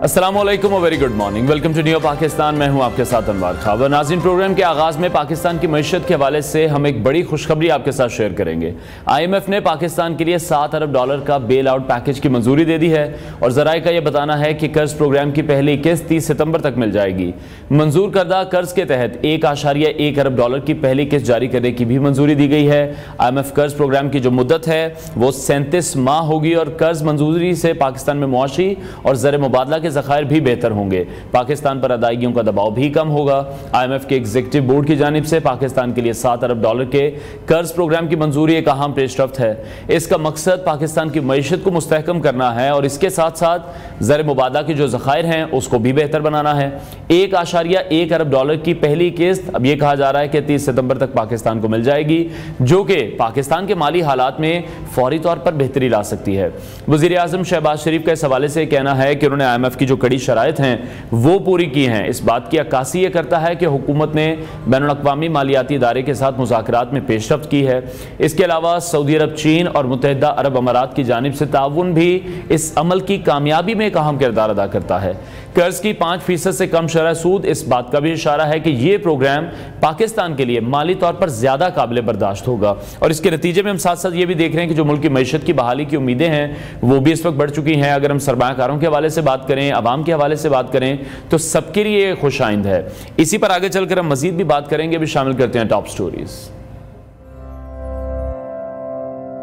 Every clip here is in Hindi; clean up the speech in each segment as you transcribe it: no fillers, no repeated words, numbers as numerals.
अस्सलामुअलैकुम और very good morning. Welcome to new Pakistan. मैं हूं आपके साथ अनवर खाबर। नाज़रीन, प्रोग्राम के आगाज़ में पाकिस्तान की मईशत के हवाले से हम एक बड़ी खुशखबरी आपके साथ शेयर करेंगे। IMF ने पाकिस्तान के लिए $7 अरब का बेल आउट पैकेज की मंजूरी दे दी है और ज़राए का यह बताना है कि कर्ज प्रोग्राम की पहली किस्त 30 सितंबर तक मिल जाएगी। मंजूर करदा कर्ज के तहत $1.1 अरब की पहली किस्त जारी करने की भी मंजूरी दी गई है। IMF कर्ज प्रोग्राम की जो मुद्दत है वो 37 माह होगी और कर्ज मंजूरी से पाकिस्तान में मुआशी और ज़र मुबादला के ज़खायर भी बेहतर होंगे। पाकिस्तान पर अदायगियों का दबाव भी कम होगा। IMF के एग्जीक्यूटिव बोर्ड की जानिब से पाकिस्तान के लिए $7 अरब के कर्ज प्रोग्राम की मंजूरी एक अहम पेशरफ्त है। इसका मकसद पाकिस्तान की मईशत को मुस्तहकम करना है और इसके साथ साथ ज़र मुबादला के जो ज़खायर हैं उसको भी बेहतर बनाना है। $1.1 अरब की पहली किस्त अब यह कहा जा रहा है कि 30 सितंबर तक पाकिस्तान को मिल जाएगी, जो कि पाकिस्तान के माली हालात में फौरी तौर पर बेहतरी ला सकती है। वज़ीर आज़म शहबाज शरीफ का इस हवाले से कहना है कि उन्होंने IMF की जो कड़ी शराइत हैं वो पूरी की हैं। इस बात की अक्कासी ये करता है कि हुकूमत ने बैनुल-अक़वामी मालियाती इदारे के साथ मुज़ाकरात में पेशरफ्त की है। इसके अलावा सऊदी अरब, चीन और मुत्तहिदा अरब अमारात की जानिब से ताउन भी इस अमल की कामयाबी में एक अहम किरदार अदा करता है। कर्ज की 5% से कम शरह सूद इस बात का भी इशारा है कि यह प्रोग्राम पाकिस्तान के लिए माली तौर पर ज्यादा काबिल बर्दाश्त होगा और इसके नतीजे में हम साथ साथ ये भी देख रहे हैं कि जो मुल्क की मईशत की बहाली की उम्मीदें हैं वो भी इस वक्त बढ़ चुकी हैं। अगर हम सरमायाकारों के हवाले से बात करें, आवाम के हवाले से बात करें तो सबके लिए खुश आइंद है। इसी पर आगे चलकर हम मजीद भी बात करेंगे। भी शामिल करते हैं टॉप स्टोरीज।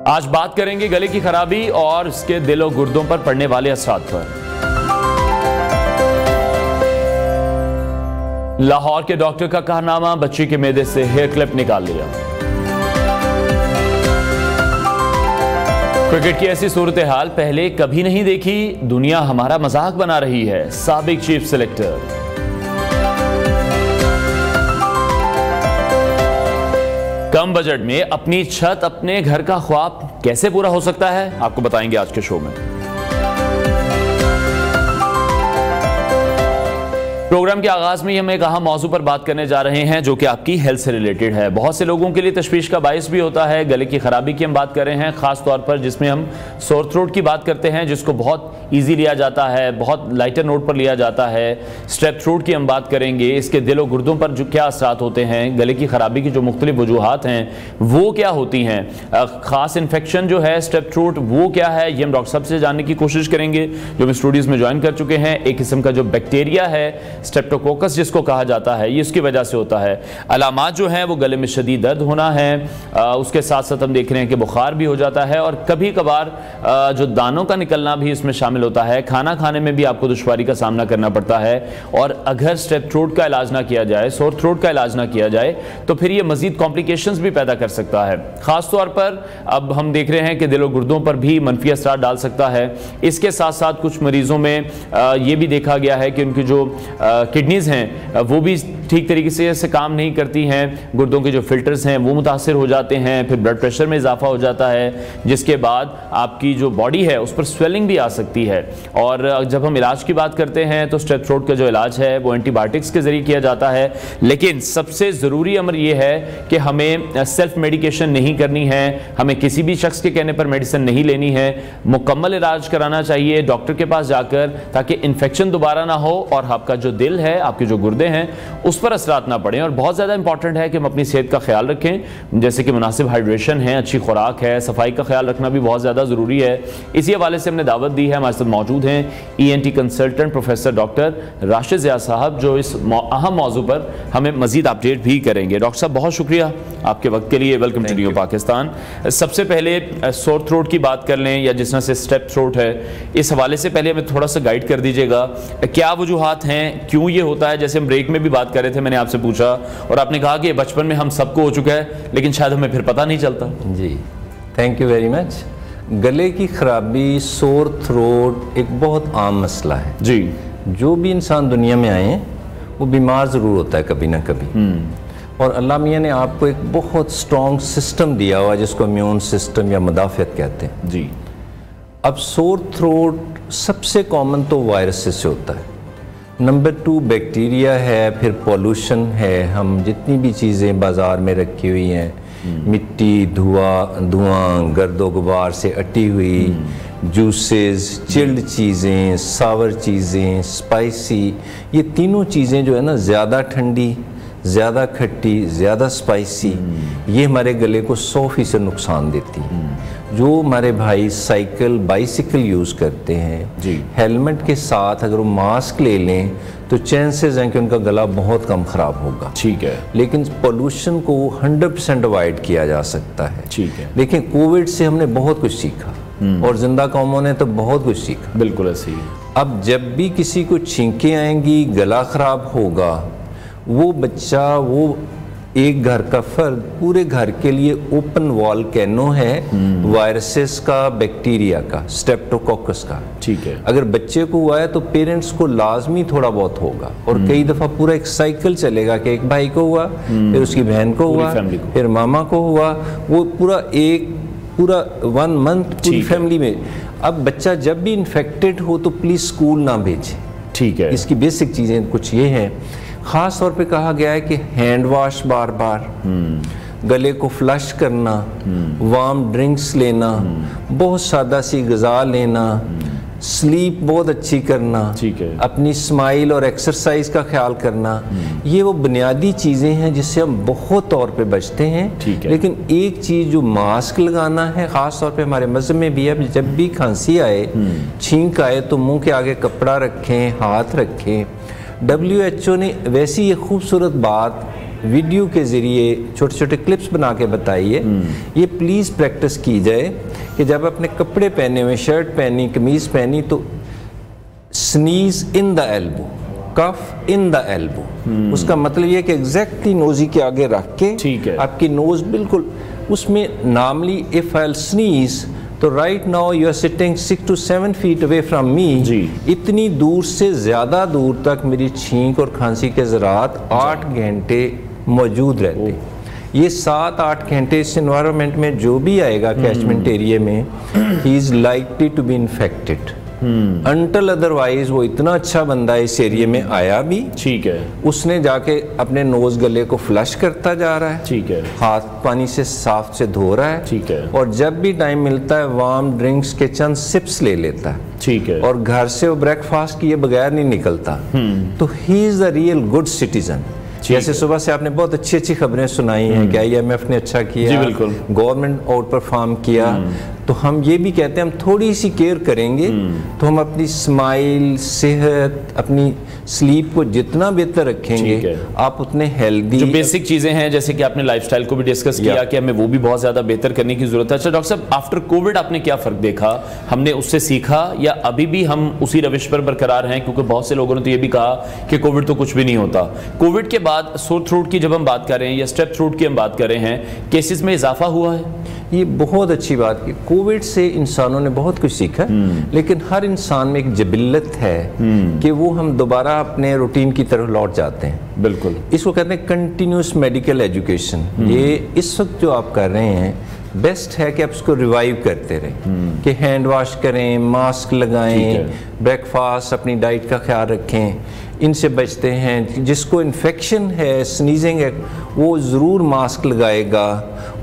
आज बात करेंगे गले की खराबी और इसके दिलो गुर्दों पर पड़ने वाले असरात पर। लाहौर के डॉक्टर का कारनामा, बच्ची के मेदे से हेयर क्लिप निकाल लिया। क्रिकेट की ऐसी सूरत हाल पहले कभी नहीं देखी, दुनिया हमारा मजाक बना रही है, साबिक चीफ सिलेक्टर। कम बजट में अपनी छत, अपने घर का ख्वाब कैसे पूरा हो सकता है, आपको बताएंगे आज के शो में। प्रोग्राम के आगाज में हम एक अहम मौजू पर बात करने जा रहे हैं जो कि आपकी हेल्थ से रिलेटेड है। बहुत से लोगों के लिए तशवीश का बायस भी होता है। गले की खराबी की हम बात कर रहे हैं, खास तौर पर जिसमें हम सोर थ्रोट की बात करते हैं, जिसको बहुत इजी लिया जाता है, बहुत लाइटर नोट पर लिया जाता है। स्ट्रेप थ्रोट की हम बात करेंगे, इसके दिलो गुर्दों पर जो क्या असरात होते हैं, गले की खराबी की जो मुख्तलिफ वजूहात हैं वो क्या होती हैं, खास इन्फेक्शन जो है स्ट्रेप थ्रोट वो क्या है, ये हम डॉक्टर साहब से जानने की कोशिश करेंगे जो हम स्टूडियोज में ज्वाइन कर चुके हैं। एक किस्म का जो बैक्टीरिया है स्ट्रेप्टोकोकस जिसको कहा जाता है, ये इसकी वजह से होता है। अलामात जो हैं वो गले में शदीद दर्द होना है, उसके साथ साथ हम देख रहे हैं कि बुखार भी हो जाता है और कभी कभार जो दानों का निकलना भी इसमें शामिल होता है। खाना खाने में भी आपको दुश्वारी का सामना करना पड़ता है और अगर स्ट्रेप थ्रोट का इलाज ना किया जाए, सोर थ्रोट का इलाज ना किया जाए तो फिर ये मजीद कॉम्प्लिकेशंस भी पैदा कर सकता है। खास तौर पर अब हम देख रहे हैं कि दिलो गुर्दों पर भी मनफी असरात डाल सकता है। इसके साथ साथ कुछ मरीजों में ये भी देखा गया है कि उनकी जो किडनीज हैं वो भी ठीक तरीके से काम नहीं करती हैं, गुर्दों के जो फिल्टर्स हैं वो मुतासर हो जाते हैं, फिर ब्लड प्रेशर में इजाफा हो जाता है, जिसके बाद आपकी जो बॉडी है उस पर स्वेलिंग भी आ सकती है। और जब हम इलाज की बात करते हैं तो स्ट्रेप थ्रोट का जो इलाज है वो एंटीबायोटिक्स के जरिए किया जाता है, लेकिन सबसे ज़रूरी अमर ये है कि हमें सेल्फ मेडिकेशन नहीं करनी है, हमें किसी भी शख्स के कहने पर मेडिसिन नहीं लेनी है, मुकम्मल इलाज कराना चाहिए डॉक्टर के पास जाकर, ताकि इन्फेक्शन दोबारा ना हो और आपका जो दिल है, आपके जो गुर्दे हैं उस पर असरात ना पड़े। और बहुत ज़्यादा इंपॉर्टेंट है कि हम अपनी सेहत का ख्याल रखें, जैसे कि मुनासिब हाइड्रेशन है, अच्छी खुराक है, सफाई का ख्याल रखना भी बहुत ज़्यादा ज़रूरी है। इसी हवाले से हमने दावत दी है, हमारे साथ मौजूद हैं ENT consultant professor doctor Rashid Zia साहब, जो इस अहम मौजू पर हमें मजीद अपडेट भी करेंगे। डॉक्टर साहब बहुत शुक्रिया आपके वक्त के लिए। Welcome to new Pakistan. सबसे पहले सोर थ्रोट की बात कर लें या जिस तरह से स्ट्रेप थ्रोट है, इस हवाले से पहले हमें थोड़ा सा गाइड कर दीजिएगा, क्या वजूहात हैं, क्यों ये होता है। जैसे हम ब्रेक में भी बात कर रहे थे, मैंने आपसे पूछा और आपने कहा कि बचपन में हम सबको हो चुका है लेकिन शायद हमें फिर पता नहीं चलता। जी, थैंक यू वेरी मच। गले की खराबी, सोर थ्रोट एक बहुत आम मसला है जी। जो भी इंसान दुनिया में आए हैं वो बीमार ज़रूर होता है कभी ना कभी, और अल्लाह मियाँ ने आपको एक बहुत स्ट्रॉन्ग सिस्टम दिया हुआ है जिसको इम्यून सिस्टम या मुदाफ़ियत कहते हैं जी। अब सोर थ्रोट सबसे कॉमन तो वायरस से होता है, नंबर 2 बैक्टीरिया है, फिर पॉल्यूशन है, हम जितनी भी चीज़ें बाज़ार में रखी हुई हैं मिट्टी, धुआं, गर्दो गुबार से अटी हुई, जूसेस, चिल्ड चीज़ें, सावर चीज़ें, स्पाइसी, ये तीनों चीज़ें जो है ना, ज़्यादा ठंडी, ज़्यादा खट्टी, ज़्यादा स्पाइसी, ये हमारे गले को 100% नुकसान देती है। जो हमारे भाई साइकिल, बाइसिकल यूज़ करते हैं जी, हेलमेट के साथ अगर वो मास्क ले लें तो चांसेस हैं कि उनका गला बहुत कम ख़राब होगा। ठीक है। लेकिन पोल्यूशन को 100% अवॉइड किया जा सकता है। ठीक है। लेकिन कोविड से हमने बहुत कुछ सीखा और जिंदा कौमों ने तो बहुत कुछ सीखा। बिल्कुल ऐसी। अब जब भी किसी को छींकें आएंगी, गला ख़राब होगा, वो बच्चा, वो एक घर का फर्द पूरे घर के लिए ओपन वॉल्केनो है, वायरसेस का, बैक्टीरिया का, स्ट्रेप्टोकोकस का। ठीक है। अगर बच्चे को हुआ है तो पेरेंट्स को लाजमी थोड़ा बहुत होगा, और कई दफ़ा पूरा एक साइकिल चलेगा कि एक भाई को हुआ, फिर उसकी बहन को हुआ, फिर मामा को हुआ, वो पूरा 1 मंथ पूरी फैमिली में। अब बच्चा जब भी इन्फेक्टेड हो तो प्लीज़ स्कूल ना भेजें। ठीक है। इसकी बेसिक चीज़ें कुछ ये हैं। ख़ास तौर पे कहा गया है कि हैंड वॉश बार बार, गले को फ्लश करना, वार्म ड्रिंक्स लेना, बहुत सादा सी ग़िज़ा लेना, स्लीप बहुत अच्छी करना, ठीक है, अपनी स्माइल और एक्सरसाइज का ख्याल करना, ये वो बुनियादी चीज़ें हैं जिससे हम बहुत तौर पे बचते हैं। ठीक है। लेकिन एक चीज़ जो मास्क लगाना है, ख़ास तौर पे हमारे मज़हब में भी है, जब भी खांसी आए, छींक आए तो मुंह के आगे कपड़ा रखें, हाथ रखें। WHO ने वैसी ये खूबसूरत बात वीडियो के ज़रिए छोटे छोटे क्लिप्स बना के बताई है। ये प्लीज़ प्रैक्टिस की जाए कि जब अपने कपड़े पहने हुए, शर्ट पहनी, कमीज़ पहनी, तो sneeze in the elbow, cough in the elbow. उसका मतलब ये कि एग्जैक्टली नोज़ी के आगे रख के, ठीक है, आपकी नोज़ बिल्कुल उसमें, नॉर्मली इफ़ आई स्नीज, तो right now you are sitting 6 to 7 feet away from me, इतनी दूर से ज़्यादा दूर तक मेरी छींक और खांसी के ज़रात 8 घंटे मौजूद रहते। ये 7-8 घंटे इस एनवायरनमेंट में जो भी आएगा कैचमेंट एरिया में, he is likely to be infected until otherwise. वो इतना अच्छा बंदा इस एरिया में आया भी, ठीक है, उसने जाके अपने नोज गले को फ्लश करता जा रहा है, ठीक है, हाथ पानी से साफ से धो रहा है, ठीक है, और जब भी टाइम मिलता है वार्म ड्रिंक्स के चंद सिप्स ले लेता है, ठीक है, और घर से वो ब्रेकफास्ट किए बगैर नहीं निकलता, तो he is the real good citizen. जैसे सुबह से आपने बहुत अच्छी अच्छी खबरें सुनाई हैं कि IMF ने अच्छा किया, गवर्नमेंट आउट परफॉर्म किया, तो हम ये भी कहते हैं हम थोड़ी सी केयर करेंगे तो हम अपनी स्माइल, सेहत, अपनी स्लीप को जितना बेहतर रखेंगे, आप उतने हेल्दी। जो बेसिक चीजें हैं, जैसे कि आपने लाइफस्टाइल को भी डिस्कस किया कि हमें वो भी बहुत ज्यादा बेहतर करने की जरूरत है। अच्छा डॉक्टर साहब, आफ्टर कोविड आपने क्या फर्क देखा? हमने उससे सीखा या अभी भी हम उसी रविश पर बरकरार हैं? क्योंकि बहुत से लोगों ने तो ये भी कहा कि कोविड तो कुछ भी नहीं होता। कोविड के बाद सोर थ्रोट की जब हम बात कर रहे हैं या स्ट्रेप थ्रोट की हम बात कर रहे हैं, केसेस में इजाफा हुआ है? ये बहुत अच्छी बात की, कोविड से इंसानों ने बहुत कुछ सीखा, लेकिन हर इंसान में एक जबिल्लत है कि वो हम दोबारा अपने रूटीन की तरफ लौट जाते हैं। बिल्कुल, इसको कहते हैं कंटिन्यूस मेडिकल एजुकेशन। ये इस वक्त जो आप कर रहे हैं, बेस्ट है कि आप इसको रिवाइव करते रहें, कि हैंड वॉश करें, मास्क लगाएं, ब्रेकफास्ट, अपनी डाइट का ख्याल रखें, इनसे बचते हैं। जिसको इन्फेक्शन है, स्नीजिंग है, वो ज़रूर मास्क लगाएगा,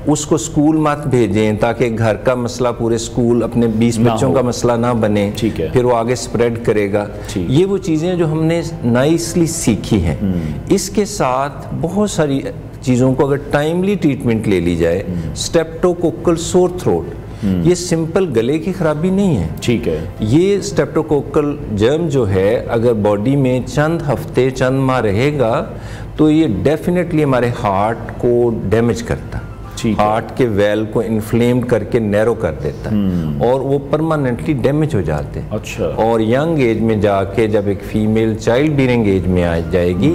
उसको स्कूल मत भेजें ताकि घर का मसला पूरे स्कूल, अपने 20 बच्चों का मसला ना बने, ठीक है, फिर वो आगे स्प्रेड करेगा। ये वो चीज़ें जो हमने नाइसली सीखी हैं। इसके साथ बहुत सारी चीज़ों को अगर टाइमली ट्रीटमेंट ले ली जाए, स्ट्रेप्टोकोकल सोर थ्रोट, ये सिंपल गले की खराबी नहीं है, ठीक है। ये स्ट्रेप्टोकोकल जर्म जो है, अगर बॉडी में चंद हफ्ते, चंद माह रहेगा तो ये डेफिनेटली हमारे हार्ट को डैमेज करता, हार्ट के वेल को इन्फ्लेम्ड करके नैरो कर देता है और वो परमानेंटली डैमेज हो जाते हैं। अच्छा। और यंग एज में जाके जब एक फीमेल चाइल्ड बीयरिंग एज में आ जाएगी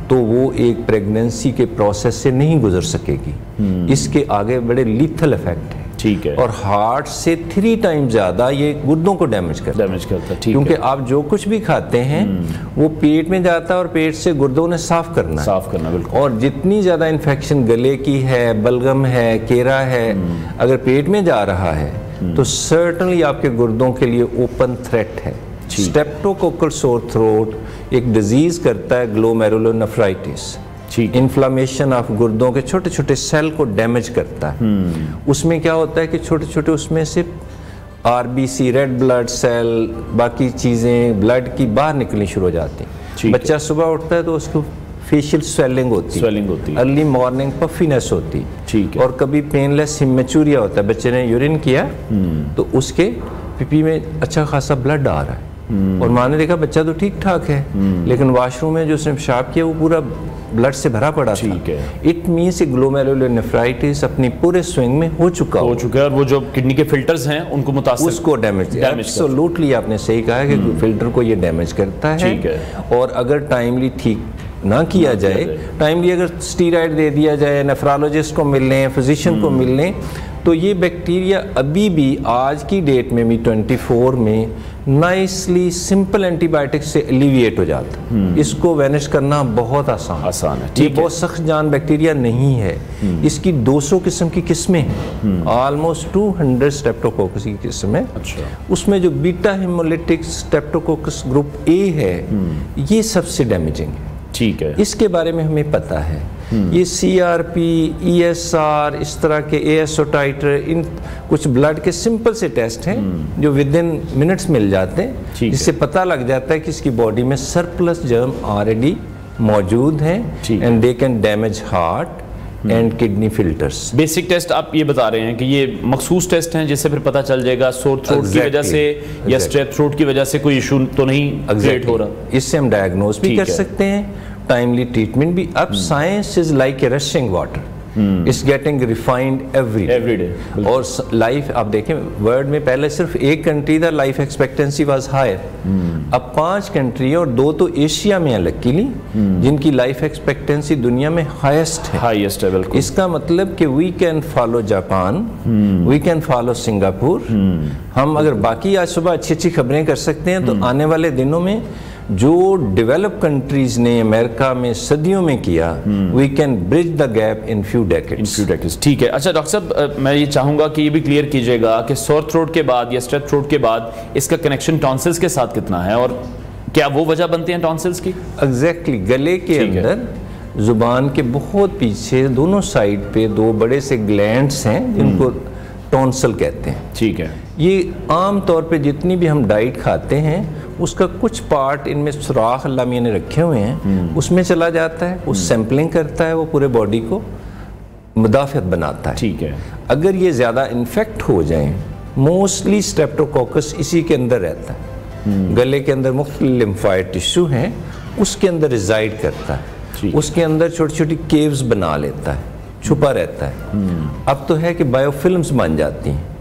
तो वो एक प्रेगनेंसी के प्रोसेस से नहीं गुजर सकेगी। इसके आगे बड़े लीथल इफेक्ट है, ठीक है, और हार्ट से 3 टाइम ज़्यादा ये गुर्दों को डैमेज करता है, क्योंकि आप जो कुछ भी खाते हैं वो पेट में जाता है और पेट से गुर्दों ने साफ करना बिल्कुल। और जितनी ज़्यादा इन्फेक्शन गले की है, बलगम है, केरा है, अगर पेट में जा रहा है तो सर्टनली आपके गुर्दों के लिए ओपन थ्रेट है। स्ट्रेप्टोकोकल सोर थ्रोट एक डिजीज़ करता है, ग्लोमेरुलोनेफ्राइटिस, इन्फ्लामेशन ऑफ गुर्दों के छोटे छोटे सेल को डैमेज करता है। उसमें क्या होता है कि छोटे छोटे उसमें से आरबीसी, रेड ब्लड सेल, बाकी चीज़ें ब्लड की बाहर निकलनी शुरू हो जाती हैं। बच्चा सुबह उठता है तो उसको फेशियल स्वेलिंग होती है, अर्ली मॉर्निंग पफीनेस होती है, ठीक है, और कभी पेनलेस हिमेचूरिया होता है। बच्चे ने यूरिन किया तो उसके पीपी में अच्छा खासा ब्लड आ रहा है और माँ ने देखा बच्चा तो ठीक ठाक है, लेकिन वॉशरूम में जो उसने पेशाब किया वो पूरा ब्लड से भरा पड़ा था। इट मीन्स ग्लोमेरुलोनेफ्राइटिस अपनी पूरे स्विंग में हो चुका है, और वो जो किडनी के फिल्टर्स हैं उनको मुतासिर, उसको डैमेज एब्सोल्युटली आपने सही कहा है कि फिल्टर को ये डैमेज करता है। और अगर टाइमली ठीक ना किया जाए, टाइमली अगर स्टीरॉइड दे दिया जाए, नेफ्रोलॉजिस्ट को मिल लें, फिजिशियन को मिल लें, तो ये बैक्टीरिया अभी भी आज की डेट में भी 24 में नाइसली सिंपल एंटीबायोटिक से एलिविएट हो जाता है। इसको वैनिश करना बहुत आसान है। ये बहुत सख्त जान बैक्टीरिया नहीं है। इसकी 200 किस्म की किस्में हैं, ऑलमोस्ट 200 स्ट्रेप्टोकोकस की किस्म है। उसमें जो beta hemolytic Streptococcus group A है ये सबसे डैमेजिंग है। ठीक है, इसके बारे में हमें पता है। ये CRP, ESR, इस तरह के ASO टाइटर, इन कुछ ब्लड के सिंपल से टेस्ट हैं जो विद इन मिनट्स मिल जाते हैं, जिससे पता लग जाता है कि इसकी बॉडी में सरप्लस जर्म ऑलरेडी मौजूद हैं and they can damage heart and kidney filters. Basic test आप ये बता रहे हैं कि ये मखसूस टेस्ट हैं जिससे फिर पता चल जाएगा सोर थ्रोट की वजह से या स्ट्रेप थ्रोट की वजह से कोई इशू तो नहीं क्रिएट हो रहा। इससे हम डायग्नोज भी कर सकते हैं, टाइमली ट्रीटमेंट भी। अब science is like a rushing water, it's getting refined every day. और लाइफ आप देखें वर्ल्ड में पहले सिर्फ एक कंट्री था लाइफ एक्सपेक्टेंसी वाज हायर, अब 5 कंट्री और 2 तो एशिया में है लकीली जिनकी लाइफ एक्सपेक्टेंसी दुनिया में हाईएस्ट है। इसका मतलब कि we can follow Japan, we can follow Singapore. हम अगर बाकी आज सुबह अच्छी अच्छी खबरें कर सकते हैं तो आने वाले दिनों में जो डेवलप कंट्रीज ने अमेरिका में सदियों में किया, we can bridge the gap in few decades. ठीक है। अच्छा डॉक्टर साहब, मैं ये चाहूंगा कि ये भी क्लियर कीजिएगा कि सोर थ्रोट के बाद या स्ट्रेप थ्रोट के बाद इसका कनेक्शन टॉन्सिल्स के साथ कितना है और क्या वो वजह बनती है टॉन्सिल्स की? एग्जैक्टली, गले के अंदर जुबान के बहुत पीछे दोनों साइड पे 2 बड़े से ग्लैंड्स हैं जिनको टॉन्सिल कहते हैं। ठीक है। ये आम तौर पे जितनी भी हम डाइट खाते हैं उसका कुछ पार्ट इनमें सुराख अल्लाह मियां ने रखे हुए हैं, उसमें चला जाता है, उस सैम्पलिंग करता है, वो पूरे बॉडी को मुदाफ़ियत बनाता है। ठीक है। अगर ये ज़्यादा इन्फेक्ट हो जाएं, मोस्टली स्ट्रेप्टोकोकस इसी के अंदर रहता है, गले के अंदर मुख्तलिफ लिम्फाइड टिश्यू हैं, उसके अंदर रिजाइड करता है, उसके अंदर छोटी छोटी केव्स बना लेता है, छुपा रहता है। अब तो है कि बायोफिल्म्स बन जाती हैं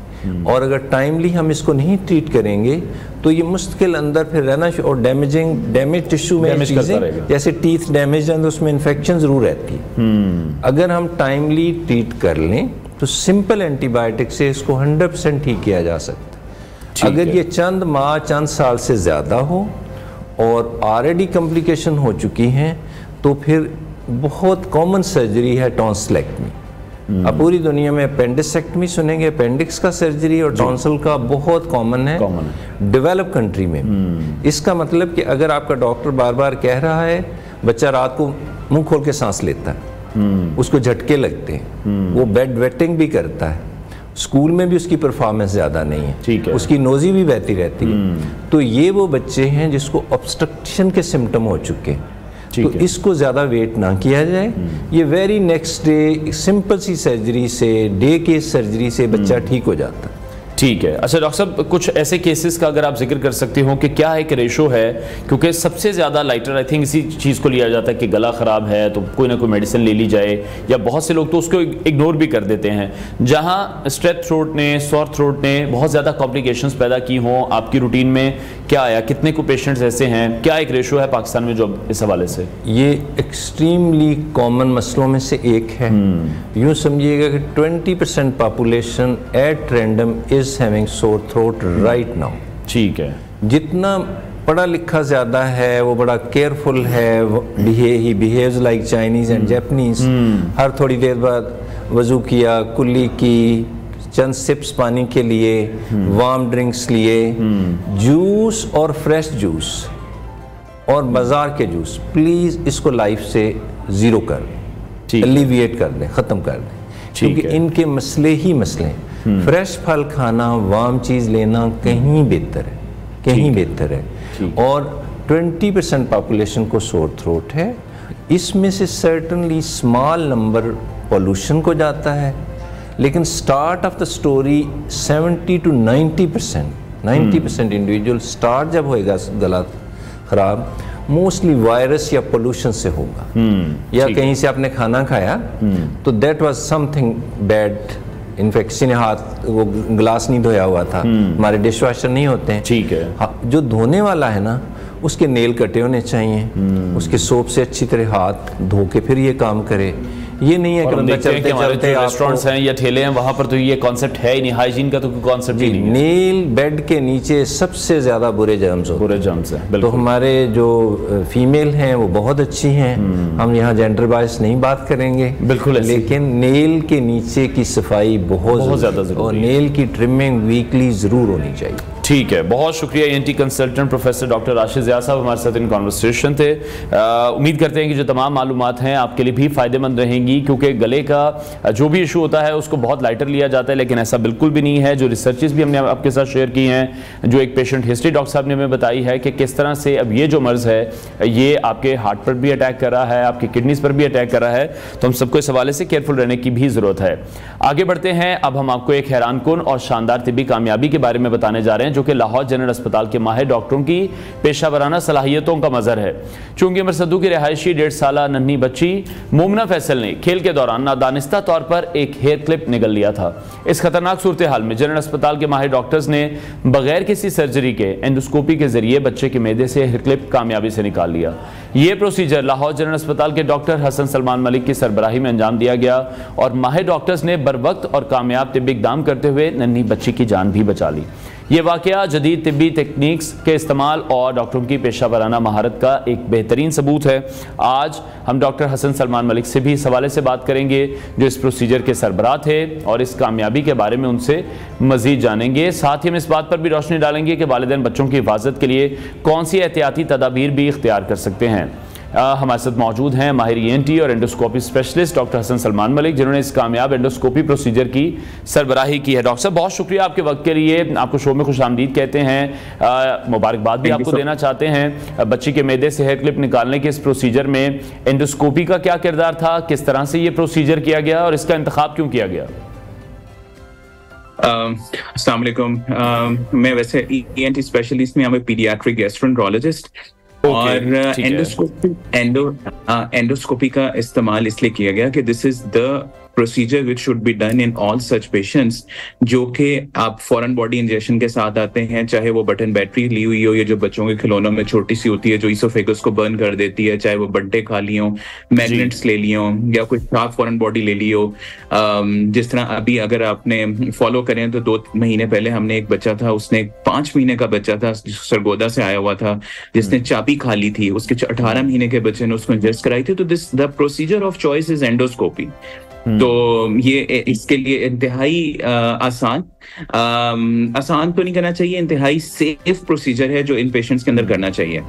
और अगर टाइमली हम इसको नहीं ट्रीट करेंगे तो ये मुश्किल अंदर फिर रहना और डैमेज टिश्यू में चीज़ें जैसे टीथ डैमेज है तो उसमें इन्फेक्शन ज़रूर रहती है। अगर हम टाइमली ट्रीट कर लें तो सिंपल एंटीबायोटिक से इसको 100% ठीक किया जा सकता है। अगर ये चंद माह चंद साल से ज़्यादा हो और ऑलरेडी कॉम्प्लिकेशन हो चुकी हैं तो फिर बहुत कॉमन सर्जरी है टॉन्सिलेक्टमी। अब पूरी दुनिया में अपेंडिसेक्टमी सुनेंगे, अपेंडिक्स का सर्जरी और टॉन्सिल का बहुत कॉमन है डेवलप कंट्री में। इसका मतलब कि अगर आपका डॉक्टर बार बार कह रहा है, बच्चा रात को मुंह खोल के सांस लेता है, उसको झटके लगते हैं, वो बेड वेटिंग भी करता है, स्कूल में भी उसकी परफॉर्मेंस ज़्यादा नहीं है, ठीक है, उसकी नोज़ी भी बहती रहती है, तो ये वो बच्चे हैं जिसको ऑब्स्ट्रक्शन के सिम्टम हो चुके हैं। तो इसको ज़्यादा वेट ना किया जाए, ये वेरी नेक्स्ट डे सिंपल सी सर्जरी से, डे के सर्जरी से बच्चा ठीक हो जाता है। ठीक है। अच्छा डॉक्टर साहब, कुछ ऐसे केसेस का अगर आप जिक्र कर सकते हो कि क्या एक रेशो है, क्योंकि सबसे ज़्यादा लाइटर आई थिंक इसी चीज़ को लिया जाता है कि गला ख़राब है तो कोई ना कोई मेडिसिन ले ली जाए, या बहुत से लोग तो उसको इग्नोर भी कर देते हैं। जहाँ स्ट्रेप थ्रोट ने, सोर थ्रोट ने बहुत ज़्यादा कॉम्प्लिकेशंस पैदा की हों, आपकी रूटीन में क्या आया, कितने को पेशेंट्स ऐसे हैं, क्या एक रेशो है पाकिस्तान में जो इस हवाले से? ये एक्सट्रीमली कॉमन मसलों में से एक है। यूँ समझिएगा कि 20% population at random is having sore throat right now. ठीक है। जितना पढ़ा लिखा ज़्यादा है वो बड़ा केयरफुल है, he behaves like Chinese and Japanese. हर थोड़ी देर बाद वज़ू किया, कुल्ली की, चंद सिप्स पानी के लिए, वार्म ड्रिंक्स लिए, जूस और फ्रेश जूस और बाजार के जूस प्लीज़ इसको लाइफ से ज़ीरो कर दें, एलिविएट कर दें, ख़त्म कर दें, क्योंकि इनके मसले ही मसले हैं। फ्रेश फल खाना, वार्म चीज़ लेना कहीं बेहतर है, कहीं बेहतर है। और 20% पॉपुलेशन को सोर थ्रोट है, इसमें से सर्टनली स्मॉल नंबर पोल्यूशन को जाता है, लेकिन start of the story 70 to 90% individual start जब होएगा गला खराब मोस्टली वायरस या पोल्यूशन से होगा, या कहीं से आपने खाना खाया तो that was something bad, in fact किसी ने हाथ वो ग्लास नहीं धोया हुआ था, हमारे डिश वॉशर नहीं होते हैं, ठीक है, जो धोने वाला है ना उसके नेल कटे होने चाहिए, उसके सोप से अच्छी तरह हाथ धो के फिर ये काम करे। ये नहीं है कि बंदा चलते चलते रेस्टोरेंट्स हैं या ठेले हैं वहां पर तो ये कॉन्सेप्ट है ही नहीं, हाइजीन का तो कोई कॉन्सेप्ट ही नहीं है। नेल बेड के नीचे सबसे ज्यादा बुरे जर्म्स होते हैं, बुरे जर्म्स हैं। तो हमारे जो फीमेल हैं वो बहुत अच्छी हैं, हम यहाँ जेंडर बायस नहीं बात करेंगे बिल्कुल, लेकिन नेल के नीचे की सफाई बहुत ज्यादा जरूरी और नेल की ट्रिमिंग वीकली जरूर होनी चाहिए। ठीक है, बहुत शुक्रिया। ENT consultant professor doctor Rashid Zia साहब हमारे साथ इन कॉन्वर्सेशन थे। उम्मीद करते हैं कि जो तमाम मालूमात हैं आपके लिए भी फ़ायदेमंद रहेंगी, क्योंकि गले का जो भी इशू होता है उसको बहुत लाइटर लिया जाता है, लेकिन ऐसा बिल्कुल भी नहीं है। जो रिसर्चेस भी हमने आपके साथ शेयर की हैं, जो एक पेशेंट हिस्ट्री डॉक्टर साहब ने हमें बताई है कि किस तरह से अब ये जो मर्ज़ है ये आपके हार्ट पर भी अटैक कर रहा है, आपकी किडनीज़ पर भी अटैक कर रहा है, तो हम सबको इस हवाले से केयरफुल रहने की भी ज़रूरत है। आगे बढ़ते हैं, अब हम आपको एक हैरानकुन और शानदार तिब्बी कामयाबी के बारे में बताने जा रहे हैं, जो कि लाहौर जनरल अस्पताल के माहिर डॉक्टरों की पेशा-वराना सलाहियतों का मजहर है। चूंकि अमर सद्दू की रिहायशी 1.5 साला नन्ही बच्ची मोमना फैसल ने खेल के दौरान नादानिस्ता तौर पर एक हेयर क्लिप निगल लिया था। इस खतरनाक सूरत हाल में जनरल अस्पताल के माहिर डॉक्टर्स ने बगैर किसी सर्जरी के एंडोस्कोपी के जरिए बच्चे के मैदे से हेयर क्लिप कामयाबी से निकाल लिया। यह प्रोसीजर लाहौर जनरल अस्पताल के डॉक्टर हसन सलमान मलिक की सरबराही में अंजाम दिया गया और माहिर डॉक्टर्स ने बर वक्त और कामयाब तिब्बी इक़दाम करते हुए नन्ही बच्ची की जान भी बचा ली। ये वाक़या जदीद तिब्बी टेक्निक्स के इस्तेमाल और डॉक्टरों की पेशा-वराना महारत का एक बेहतरीन सबूत है। आज हम डॉक्टर हसन सलमान मलिक से भी इस हवाले से बात करेंगे, जो इस प्रोसीजर के सरबराह थे, और इस कामयाबी के बारे में उनसे मज़ीद जानेंगे। साथ ही हम इस बात पर भी रोशनी डालेंगे कि वालिदैन बच्चों की हिफाजत के लिए कौन सी एहतियाती तदाबीर भी इख्तियार कर सकते हैं। हमारे साथ मौजूद हैं माहिर ENT और endoscopy specialist doctor Hasan Salman Malik, जिन्होंने इस कामयाब एंडोस्कोपी प्रोसीजर की सरबराही की है। डॉक्टर साहब, बहुत शुक्रिया आपके वक्त के लिए, आपको शो में खुशामदीद कहते हैं, मुबारकबाद भी आपको देना चाहते हैं। बच्ची के मैदे से हेयर क्लिप निकालने के इस प्रोसीजर में एंडोस्कोपी का क्या किरदार था, किस तरह से ये प्रोसीजर किया गया और इसका इंतखाब क्यों किया गया? अस्सलाम वालेकुम। मैं वैसे ENT स्पेशलिस्ट में, पीडियाट्रिक गैस्ट्रोएंटरोलॉजिस्ट, और एंडोस्कोपी का इस्तेमाल इसलिए किया गया कि this is the procedure which should be done in all such patients जो कि आप फॉरेन बॉडी इंजेक्शन के साथ आते हैं, चाहे वो बटन बैटरी ली हुई हो या जो बच्चों के खिलौनों में छोटी सी होती है जो इसोफेगस को बर्न कर देती है, चाहे वो बंटे खा ली हो, मैग्नेट्स ले लिए हो या कोई साफ फॉरेन बॉडी ले ली हो। जिस तरह अभी अगर आपने फॉलो करें तो 2 महीने पहले हमने एक बच्चा था, उसने 5 महीने का बच्चा था, सरगोदा से आया हुआ था, जिसने चाबी खा ली थी, उसके 18 महीने के बच्चे ने उसको इंजेस्ट कराई थी। तो this the procedure of choice is endoscopy. तो ये इसके लिए इंतहाई आसान तो नहीं करना चाहिए, इंतहाई सेफ प्रोसीजर है जो इन पेशेंट्स के अंदर करना चाहिए।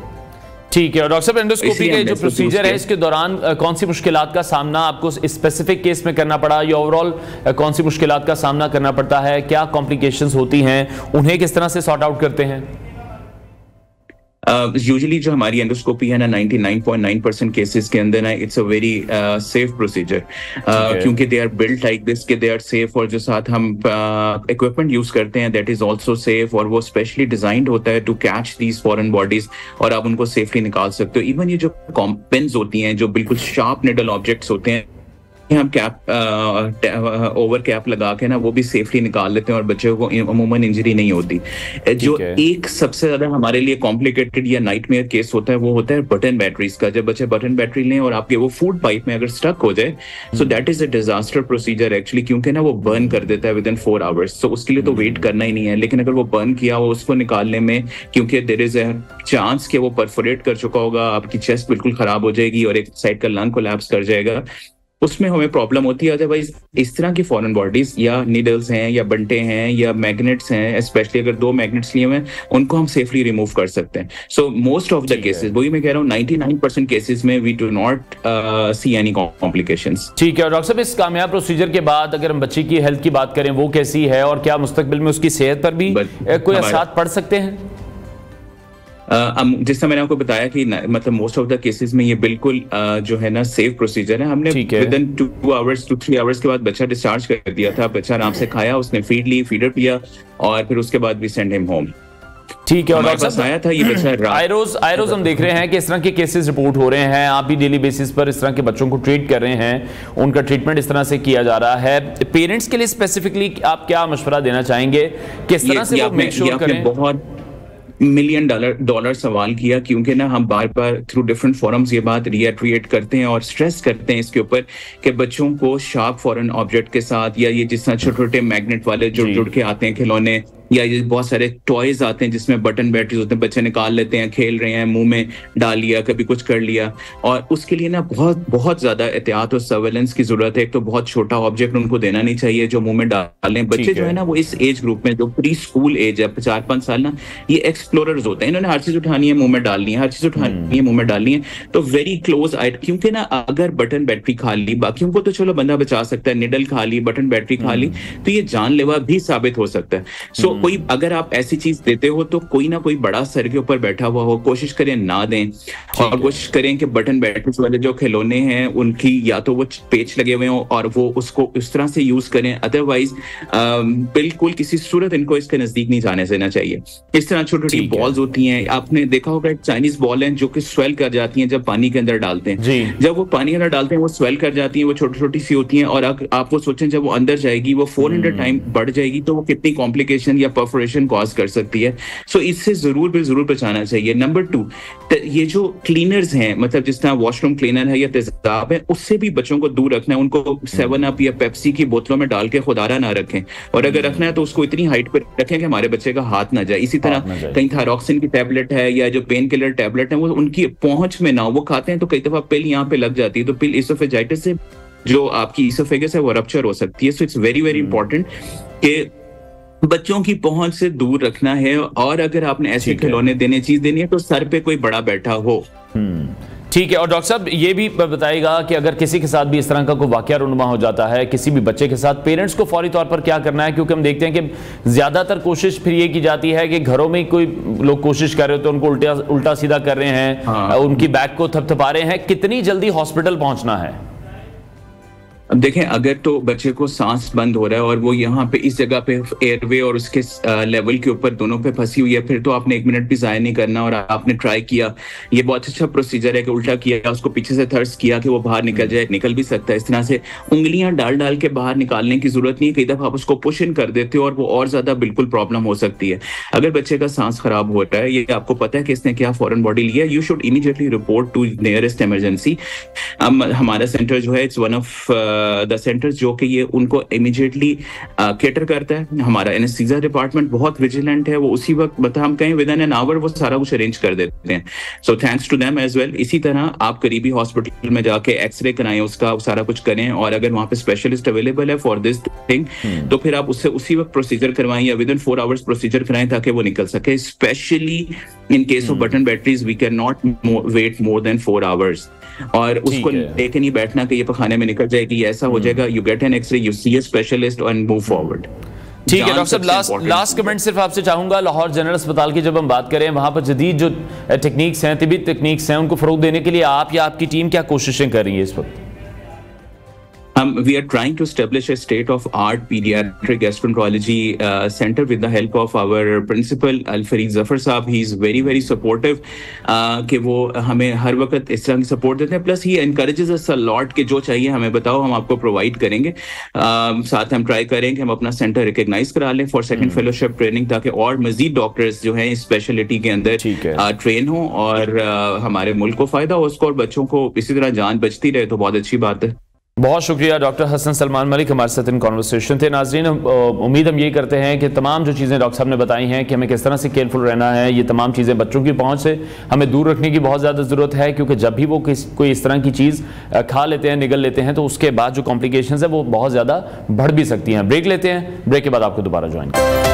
ठीक है। और डॉक्टर साहब, एंडोस्कोपी के जो प्रोसीजर है इसके दौरान कौन सी मुश्किलात का सामना आपको स्पेसिफिक केस में करना पड़ा, या ओवरऑल कौन सी मुश्किलात का सामना करना पड़ता है, क्या कॉम्प्लिकेशंस होती हैं, उन्हें किस तरह से सॉर्ट आउट करते हैं? यूजुअली जो हमारी एंडोस्कोपी है ना 99.9% केसेस के अंदर ना it's a very safe procedure, क्योंकि they are built like this कि दे आर सेफ, और जो साथ हम इक्विपमेंट यूज करते हैं दैट इज आल्सो सेफ, और वो स्पेशली डिजाइंड होता है to catch these foreign bodies और आप उनको सेफली निकाल सकते हो। इवन ये जो पेन्स होती हैं जो बिल्कुल शार्प निडल ऑब्जेक्ट्स होते हैं, हम कैप ओवर कैप लगा के ना वो भी सेफली निकाल लेते हैं और बच्चों को अमूमन इंजरी नहीं होती। जो एक सबसे ज्यादा हमारे लिए कॉम्प्लिकेटेड या नाइटमेयर केस होता है वो होता है बटन बैटरीज का। जब बच्चे बटन बैटरी लें और आपके वो फूड पाइप में अगर स्टक हो जाए, so that is a disaster procedure actually, क्योंकि ना वो बर्न कर देता है विदिन 4 आवर्स। तो उसके लिए तो वेट करना ही नहीं है, लेकिन अगर वो बर्न किया हो उसको निकालने में, क्योंकि देयर इज अ चांस कि वो परफोरेट कर चुका होगा, आपकी चेस्ट बिल्कुल खराब हो जाएगी और एक साइड का लंग कोलैप्स कर जाएगा। उसमें हमें प्रॉब्लम होती है। अदरवाइज इस तरह की फॉरेन बॉडीज या नीडल्स हैं या बंटे हैं या मैग्नेट्स हैं, स्पेशली अगर 2 मैग्नेट्स लिए हुए हैं, उनको हम सेफली रिमूव कर सकते हैं। So most of the cases, वही मैं कह रहा हूँ 99% केसेस में we do not see any complications. ठीक है। और डॉक्टर साहब, इस कामयाब प्रोसीजर के बाद अगर हम बच्चे की हेल्थ की बात करें, वो कैसी है और क्या मुस्तकबिल में उसकी सेहत पर भी कोई असर पड़ सकते हैं? जिस तरह मैंने आपको बताया कि मतलब मोस्ट ऑफ द केसेस में ये बिल्कुल जो है ना सेफ प्रोसीजर है। हमने with in 2 hours to 3 hours के बाद बच्चा डिस्चार्ज कर दिया था। बच्चा आराम से खाया, उसने फीडर पिया और फिर उसके बाद वी सेंड हिम होम। ठीक है। और डॉक्टर साहब आया था ये बच्चा आयरोज हम देख रहे हैं कि इस तरह के केसेस रिपोर्ट हो रहे हैं, आप भी डेली बेसिस पर इस तरह के बच्चों को ट्रीट कर रहे हैं, उनका ट्रीटमेंट इस तरह से किया जा रहा है। पेरेंट्स के लिए स्पेसिफिकली आप क्या मशवरा देना चाहेंगे, किस तरह से वो मेक श्योर करें? बहुत $1 मिलियन सवाल किया, क्योंकि ना हम बार बार थ्रू डिफरेंट फोरम्स ये बात रिएट्रिएट करते हैं और स्ट्रेस करते हैं इसके ऊपर कि बच्चों को शार्प फॉरेन ऑब्जेक्ट के साथ या ये जिस तरह छोटे छोटे मैग्नेट वाले जुड़ के आते हैं खिलौने, या ये बहुत सारे टॉयज आते हैं जिसमें बटन बैटरीज होते हैं, बच्चे निकाल लेते हैं, खेल रहे हैं, मुंह में डाल लिया, कभी कुछ कर लिया। और उसके लिए ना बहुत ज्यादा एहतियात और सर्वेलेंस की जरूरत है। एक तो बहुत छोटा ऑब्जेक्ट उनको देना नहीं चाहिए जो मुंह में डालें। बच्चे जो है ना वो इस एज ग्रुप में जो प्री स्कूल एज है 4-5 साल ना, ये एक्सप्लोरर्स होते हैं। इन्होंने हर चीज उठानी है, मुंह में डालनी है, हर चीज उठानी है, मुंह में डालनी है। तो वेरी क्लोज आई, क्योंकि ना अगर बटन बैटरी खा ली, बाकियों को तो चलो बंदा बचा सकता है, निडल खा ली, बटन बैटरी खा ली, तो ये जानलेवा भी साबित हो सकता है। सो कोई अगर आप ऐसी चीज देते हो तो कोई ना कोई बड़ा सर के ऊपर बैठा हुआ हो, कोशिश करें ना दें। और कोशिश करें कि बटन बैटरीज वाले जो खिलौने हैं उनकी या तो वो पेच लगे हुए हों और वो उसको इस तरह से यूज करें। अदरवाइज बिल्कुल किसी सूरत इनको इसके नजदीक नहीं जाने देना चाहिए। इस तरह छोटी छोटी बॉल्स होती हैं, आपने देखा होगा एक चाइनीज बॉल है जो कि स्वेल कर जाती हैं जब पानी के अंदर डालते हैं। जब वो पानी के अंदर डालते हैं वो स्वेल कर जाती हैं, वो छोटी छोटी सी होती हैं। और आप वो सोचें जब वो अंदर जाएगी वो 400 टाइम बढ़ जाएगी तो वो कितनी कॉम्प्लिकेशन या परफोरेशन कॉज कर सकती है। सो इससे जरूर बचाना चाहिए। नंबर 2, ये जो क्लीनर्स हैं, मतलब जिस तरह वॉशरूम क्लीनर है या तेजाब है, उससे भी बच्चों को दूर रखना है। उनको 7 अप या पेप्सी की बोतलों में डाल के खुदारा ना रखें, और अगर रखना है तो उसको इतनी हाइट पर रखें कि हमारे बच्चे का हाथ ना जाए। इसी तरह कहीं थायरॉक्सिन की टैबलेट है या जो पेन किलर टैबलेट है वो उनकी पहुंच में ना, वो खाते हैं तो कई दफा पिल यहाँ पे लग जाती है, तो पिल इसोफेजाइटिस से जो आपकी इसोफेगस है वो रप्चर हो सकती है। सो इट्स वेरी इंपॉर्टेंट कि बच्चों की पहुंच से दूर रखना है। और अगर आपने ऐसे खिलौने चीज देनी है तो सर पे कोई बड़ा बैठा हो। ठीक है। और डॉक्टर साहब ये भी बताइएगा कि अगर किसी के साथ भी इस तरह का कोई वाकया रुनुमा हो जाता है किसी भी बच्चे के साथ, पेरेंट्स को फौरी तौर पर क्या करना है? क्योंकि हम देखते हैं कि ज्यादातर कोशिश फिर ये की जाती है कि घरों में कोई लोग कोशिश कर रहे हो तो उनको उल्टा सीधा कर रहे हैं, उनकी बैक को थपथपा रहे हैं। कितनी जल्दी हॉस्पिटल पहुंचना है? अब देखें, अगर तो बच्चे को सांस बंद हो रहा है और वो यहाँ पे इस जगह पे एयरवे और उसके लेवल के ऊपर दोनों पे फंसी हुई है, फिर तो आपने 1 मिनट भी जाया नहीं करना। और आपने ट्राई किया, ये बहुत अच्छा प्रोसीजर है कि उल्टा किया, उसको पीछे से थर्स किया कि वो बाहर निकल जाए, निकल भी सकता है। इस तरह से उंगलियां डाल के बाहर निकालने की जरूरत नहीं है। कई दफा आप उसको पुश इन कर देते हो और वो और ज्यादा बिल्कुल प्रॉब्लम हो सकती है। अगर बच्चे का सांस खराब हो रहा है, ये आपको पता है कि इसने क्या फॉरेन बॉडी लिया, you should immediately report to nearest emergency. हमारा सेंटर जो है, it's one of the centers जो कि ये उनको इमीडिएटली केटर करता है। हमारा एनेस्थीसिया डिपार्टमेंट बहुत विजिलेंट है, वो उसी वक्त मतलब हम कहें विद इन एन आवर वो सारा कुछ अरेंज कर देते हैं। So thanks to them as well. इसी तरह आप करीबी हॉस्पिटल में जाके एक्सरे कराएं, उसका सारा कुछ करें, और अगर वहां पे स्पेशलिस्ट अवेलेबल है फॉर दिस थिंग तो फिर आप उससे उसी वक्त प्रोसीजर करवाएं या विद इन 4 आवर्स प्रोसीजर कराएं ताकि वो निकल सके। Specially in case of button batteries we can not wait more than 4 hours. और उसको लेके नहीं बैठना कि ये पखाने में निकल जाएगी, ऐसा हो जाएगा। You get an x-ray, you see a specialist and move forward. ठीक है डॉक्टर साहब, लास्ट कमेंट सिर्फ आपसे चाहूंगा, लाहौर जनरल अस्पताल की जब हम बात करें, वहां पर जदीद जो टेक्निक्स हैं, तिबी टेक्निक्स हैं, उनको फरोग देने के लिए आप या आपकी टीम क्या कोशिशें कर रही है इस वक्त? We are trying to establish a state-of-art pediatric gastroenterology center with the help of our principal Al-Fareed Zafar साहब. He is very supportive कि वो हमें हर वक्त इस तरह की सपोर्ट देते हैं। Plus he encourages us a lot कि जो चाहिए हमें बताओ, हम आपको प्रोवाइड करेंगे। साथ हम ट्राई करें कि हम अपना सेंटर रिकॉग्नाइज करा लें फॉर सेकंड फेलोशिप ट्रेनिंग, ताकि और मजीद डॉक्टर्स जो हैं इस स्पेशलिटी के अंदर ट्रेन हो और हमारे मुल्क को फायदा हो उसको, और बच्चों को इसी तरह जान बचती रहे तो बहुत अच्छी बात है। बहुत शुक्रिया डॉक्टर हसन सलमान मलिक, हमारे साथ इन कॉन्वर्सेशन थे। नाजरीन, उम्मीद हम यही करते हैं कि तमाम जो चीज़ें डॉक्टर साहब ने बताई हैं कि हमें किस तरह से केयरफुल रहना है, ये तमाम चीज़ें बच्चों की पहुंच से हमें दूर रखने की बहुत ज़्यादा ज़रूरत है, क्योंकि जब भी वो कोई इस तरह की चीज़ खा लेते हैं, निगल लेते हैं, तो उसके बाद जो कॉम्प्लिकेशन है वो बहुत ज़्यादा बढ़ भी सकती हैं। ब्रेक लेते हैं, ब्रेक के बाद आपको दोबारा ज्वाइन करें।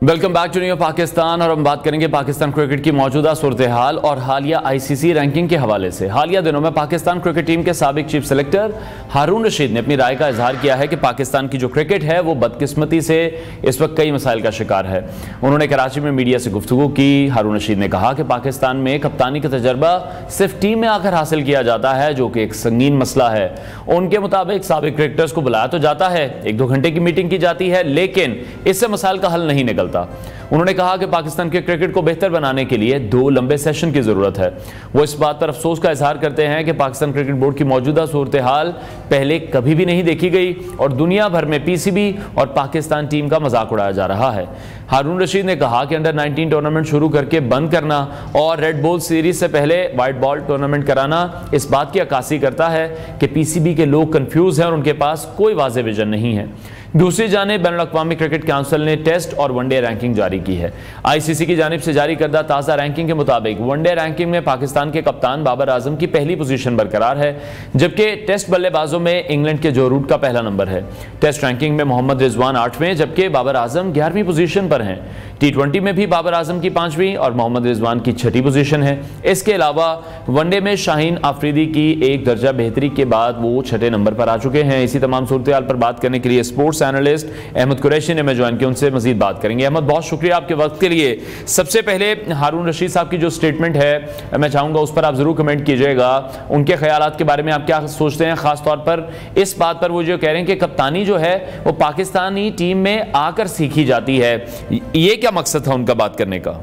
Welcome back to new Pakistan, और हम बात करेंगे पाकिस्तान क्रिकेट की मौजूदा सूरत हाल और हालिया आईसीसी रैंकिंग के हवाले से। हालिया दिनों में पाकिस्तान क्रिकेट टीम के साबिक चीफ सेलेक्टर हारून रशीद ने अपनी राय का इजहार किया है कि पाकिस्तान की जो क्रिकेट है वो बदकिस्मती से इस वक्त कई मसाइल का शिकार है। उन्होंने कराची में मीडिया से गुफ्तगू की। हारून रशीद ने कहा कि पाकिस्तान में कप्तानी का तजर्बा सिर्फ टीम में आकर हासिल किया जाता है, जो कि एक संगीन मसला है। उनके मुताबिक साबिक क्रिकेटर्स को बुलाया तो जाता है, 1-2 घंटे की मीटिंग की जाती है, लेकिन इससे मसाइल का हल नहीं निकलता। उन्होंने कहा कि पाकिस्तान के क्रिकेट को बेहतर बनाने के लिए 2 लंबे सेशन की जरूरत है। वो इस बात पर अफसोस का इजहार करते हैं कि पाकिस्तान क्रिकेट बोर्ड की मौजूदा सूरत हाल पहले कभी भी नहीं देखी गई और दुनिया भर में पीसीबी और पाकिस्तान टीम का मजाक उड़ाया जा रहा है। हारून रशीद ने कहा कि अंडर 19 टूर्नामेंट शुरू करके बंद करना और रेड बॉल सीरीज से पहले व्हाइट बॉल टूर्नामेंट कराना इस बात की अक्कासी करता है कि पीसीबी के लोग कंफ्यूज हैं और उनके पास कोई वाज़ेह विजन नहीं है। दूसरी जानिब बैनुल-अक़वामी क्रिकेट काउंसिल ने टेस्ट और वनडे रैंकिंग जारी की है। आईसीसी की जानिब से जारी करदा ताज़ा रैंकिंग के मुताबिक वनडे रैंकिंग में पाकिस्तान के कप्तान बाबर आजम की पहली पोजीशन बरकरार है, जबकि टेस्ट बल्लेबाजों में इंग्लैंड के जो रूट का पहला नंबर है। टेस्ट रैंकिंग में मोहम्मद रिजवान 8वें जबकि बाबर आजम 11वीं पोजीशन पर हैं। T20 में भी बाबर आजम की 5वीं और मोहम्मद रिजवान की 6ठी पोजीशन है। इसके अलावा वनडे में शाहीन आफरीदी की 1 दर्जा बेहतरी के बाद वो 6ठे नंबर पर आ चुके हैं। इसी तमाम सूरत हाल पर बात करने के लिए स्पोर्ट्स एनालिस्ट अहमद कुरैशी ने मैं ज्वाइन किया, उनसे मजीद बात करेंगे। अहमद, बहुत शुक्रिया आपके वक्त के लिए। सबसे पहले हारून रशीद साहब की जो स्टेटमेंट है मैं चाहूँगा उस पर आप ज़रूर कमेंट कीजिएगा। उनके ख्यालात के बारे में आप क्या सोचते हैं, ख़ासतौर पर इस बात पर वो जो कह रहे हैं कि कप्तानी जो है वो पाकिस्तानी टीम में आकर सीखी जाती है, ये क्या मकसद था उनका बात करने का?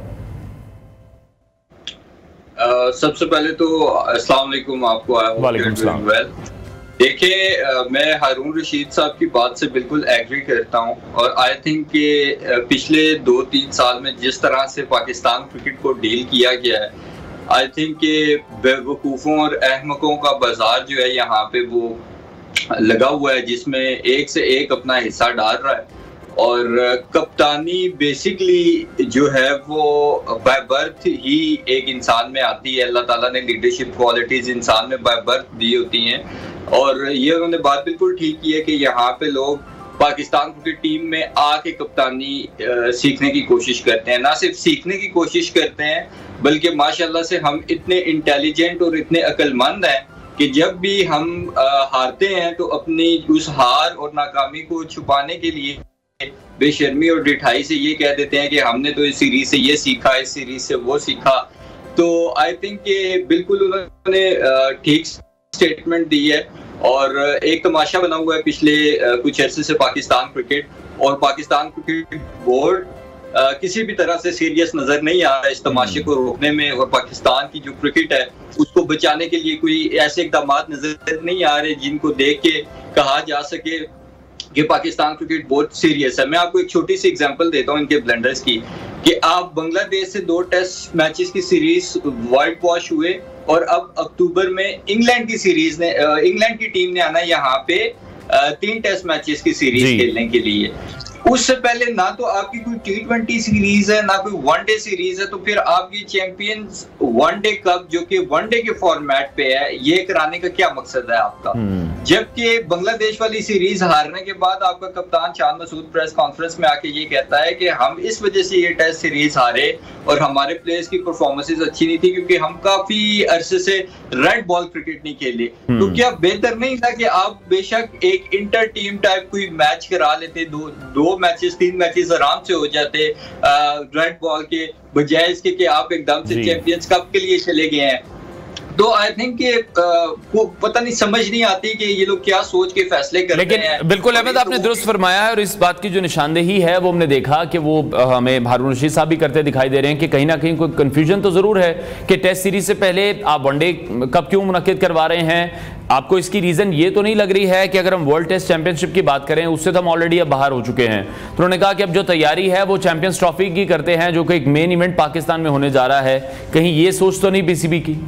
सबसे पहले तो अस्सलाम वालेकुम आपको। वालेकुम सलाम। देखिए, मैं हारून रशीद साहब की बात से बिल्कुल एग्री करता हूं और आई थिंक कि पिछले 2-3 साल में जिस तरह से पाकिस्तान क्रिकेट को डील किया गया है, आई थिंक कि बेवकूफ़ों और अहमकों का बाजार जो है यहाँ पे वो लगा हुआ है, जिसमें एक से एक अपना हिस्सा डाल रहा है। और कप्तानी बेसिकली जो है वो बाय बर्थ ही एक इंसान में आती है। अल्लाह ताला ने लीडरशिप क्वालिटीज इंसान में बाय बर्थ दी होती हैं और ये उन्होंने बात बिल्कुल ठीक की है कि यहाँ पे लोग पाकिस्तान क्रिकेट टीम में आके कप्तानी सीखने की कोशिश करते हैं। ना सिर्फ सीखने की कोशिश करते हैं बल्कि माशाल्लाह से हम इतने इंटेलिजेंट और इतने अक्लमंद हैं कि जब भी हम हारते हैं तो अपनी उस हार और नाकामी को छुपाने के लिए बेशर्मी और डिठाई से ये कह देते हैं कि हमने तो इस सीरीज से ये सीखा, इस सीरीज से वो सीखा। तो आई थिंक कि बिल्कुल उन्होंने ठीक स्टेटमेंट दी है और एक तमाशा बना हुआ है पिछले कुछ अरसे से पाकिस्तान क्रिकेट, और पाकिस्तान क्रिकेट बोर्ड किसी भी तरह से सीरियस नजर नहीं आ रहा है इस तमाशे को रोकने में, और पाकिस्तान की जो क्रिकेट है उसको बचाने के लिए कोई ऐसे इकदाम नजर नहीं आ रहे जिनको देख के कहा जा सके कि पाकिस्तान क्रिकेट बहुत सीरियस है। मैं आपको एक छोटी सी एग्जांपल देता हूं इनके ब्लंडर्स की, कि आप बांग्लादेश से 2 टेस्ट मैचेस की सीरीज वाइट वॉश हुए और अब अक्टूबर में इंग्लैंड की टीम ने आना यहाँ पे 3 टेस्ट मैचेस की सीरीज खेलने के लिए। उससे पहले ना तो आपकी कोई T20 सीरीज है ना कोई वनडे सीरीज है, तो फिर आपकी चैंपियंस वनडे कप जो कि वनडे के फॉर्मेट पे है, ये कराने का क्या मकसद है आपका? जबकि बांग्लादेश वाली सीरीज हारने के बाद आपका कप्तान शान मसूद प्रेस कॉन्फ्रेंस में आके ये कहता है कि हम इस वजह से ये टेस्ट सीरीज हारे और हमारे प्लेयर्स की परफॉर्मेंसेस अच्छी नहीं थी क्योंकि हम काफी अरसे से रेड बॉल क्रिकेट नहीं खेले। तो क्या बेहतर नहीं था कि आप बेशक एक इंटर टीम टाइप कोई मैच करा लेते, 2 मैचेस 3 मैचेस आराम से हो जाते रेड बॉल के बजाय इसके कि आप एकदम से चैंपियंस कप के लिए चले गए हैं। तो आई थिंक को पता नहीं, समझ नहीं आती कि ये लोग क्या सोच के फैसले कर रहे हैं। बिल्कुल अहमद, आपने दुरुस्त फरमाया है और इस बात की जो निशानदेही है वो हमने देखा कि वो हमें हारून रशीद साहब भी करते दिखाई दे रहे हैं कि कहीं ना कहीं कोई कंफ्यूजन तो जरूर है कि टेस्ट सीरीज से पहले आप वनडे कप क्यों मुनक्किद करवा रहे हैं। आपको इसकी रीजन ये तो नहीं लग रही है कि अगर हम वर्ल्ड टेस्ट चैंपियनशिप की बात करें उससे तो हम ऑलरेडी अब बाहर हो चुके हैं। तो उन्होंने कहा कि अब जो तैयारी है वो चैंपियंस ट्रॉफी की करते हैं जो कि एक मेन इवेंट पाकिस्तान में होने जा रहा है। कहीं ये सोच तो नहीं पीसीबी की?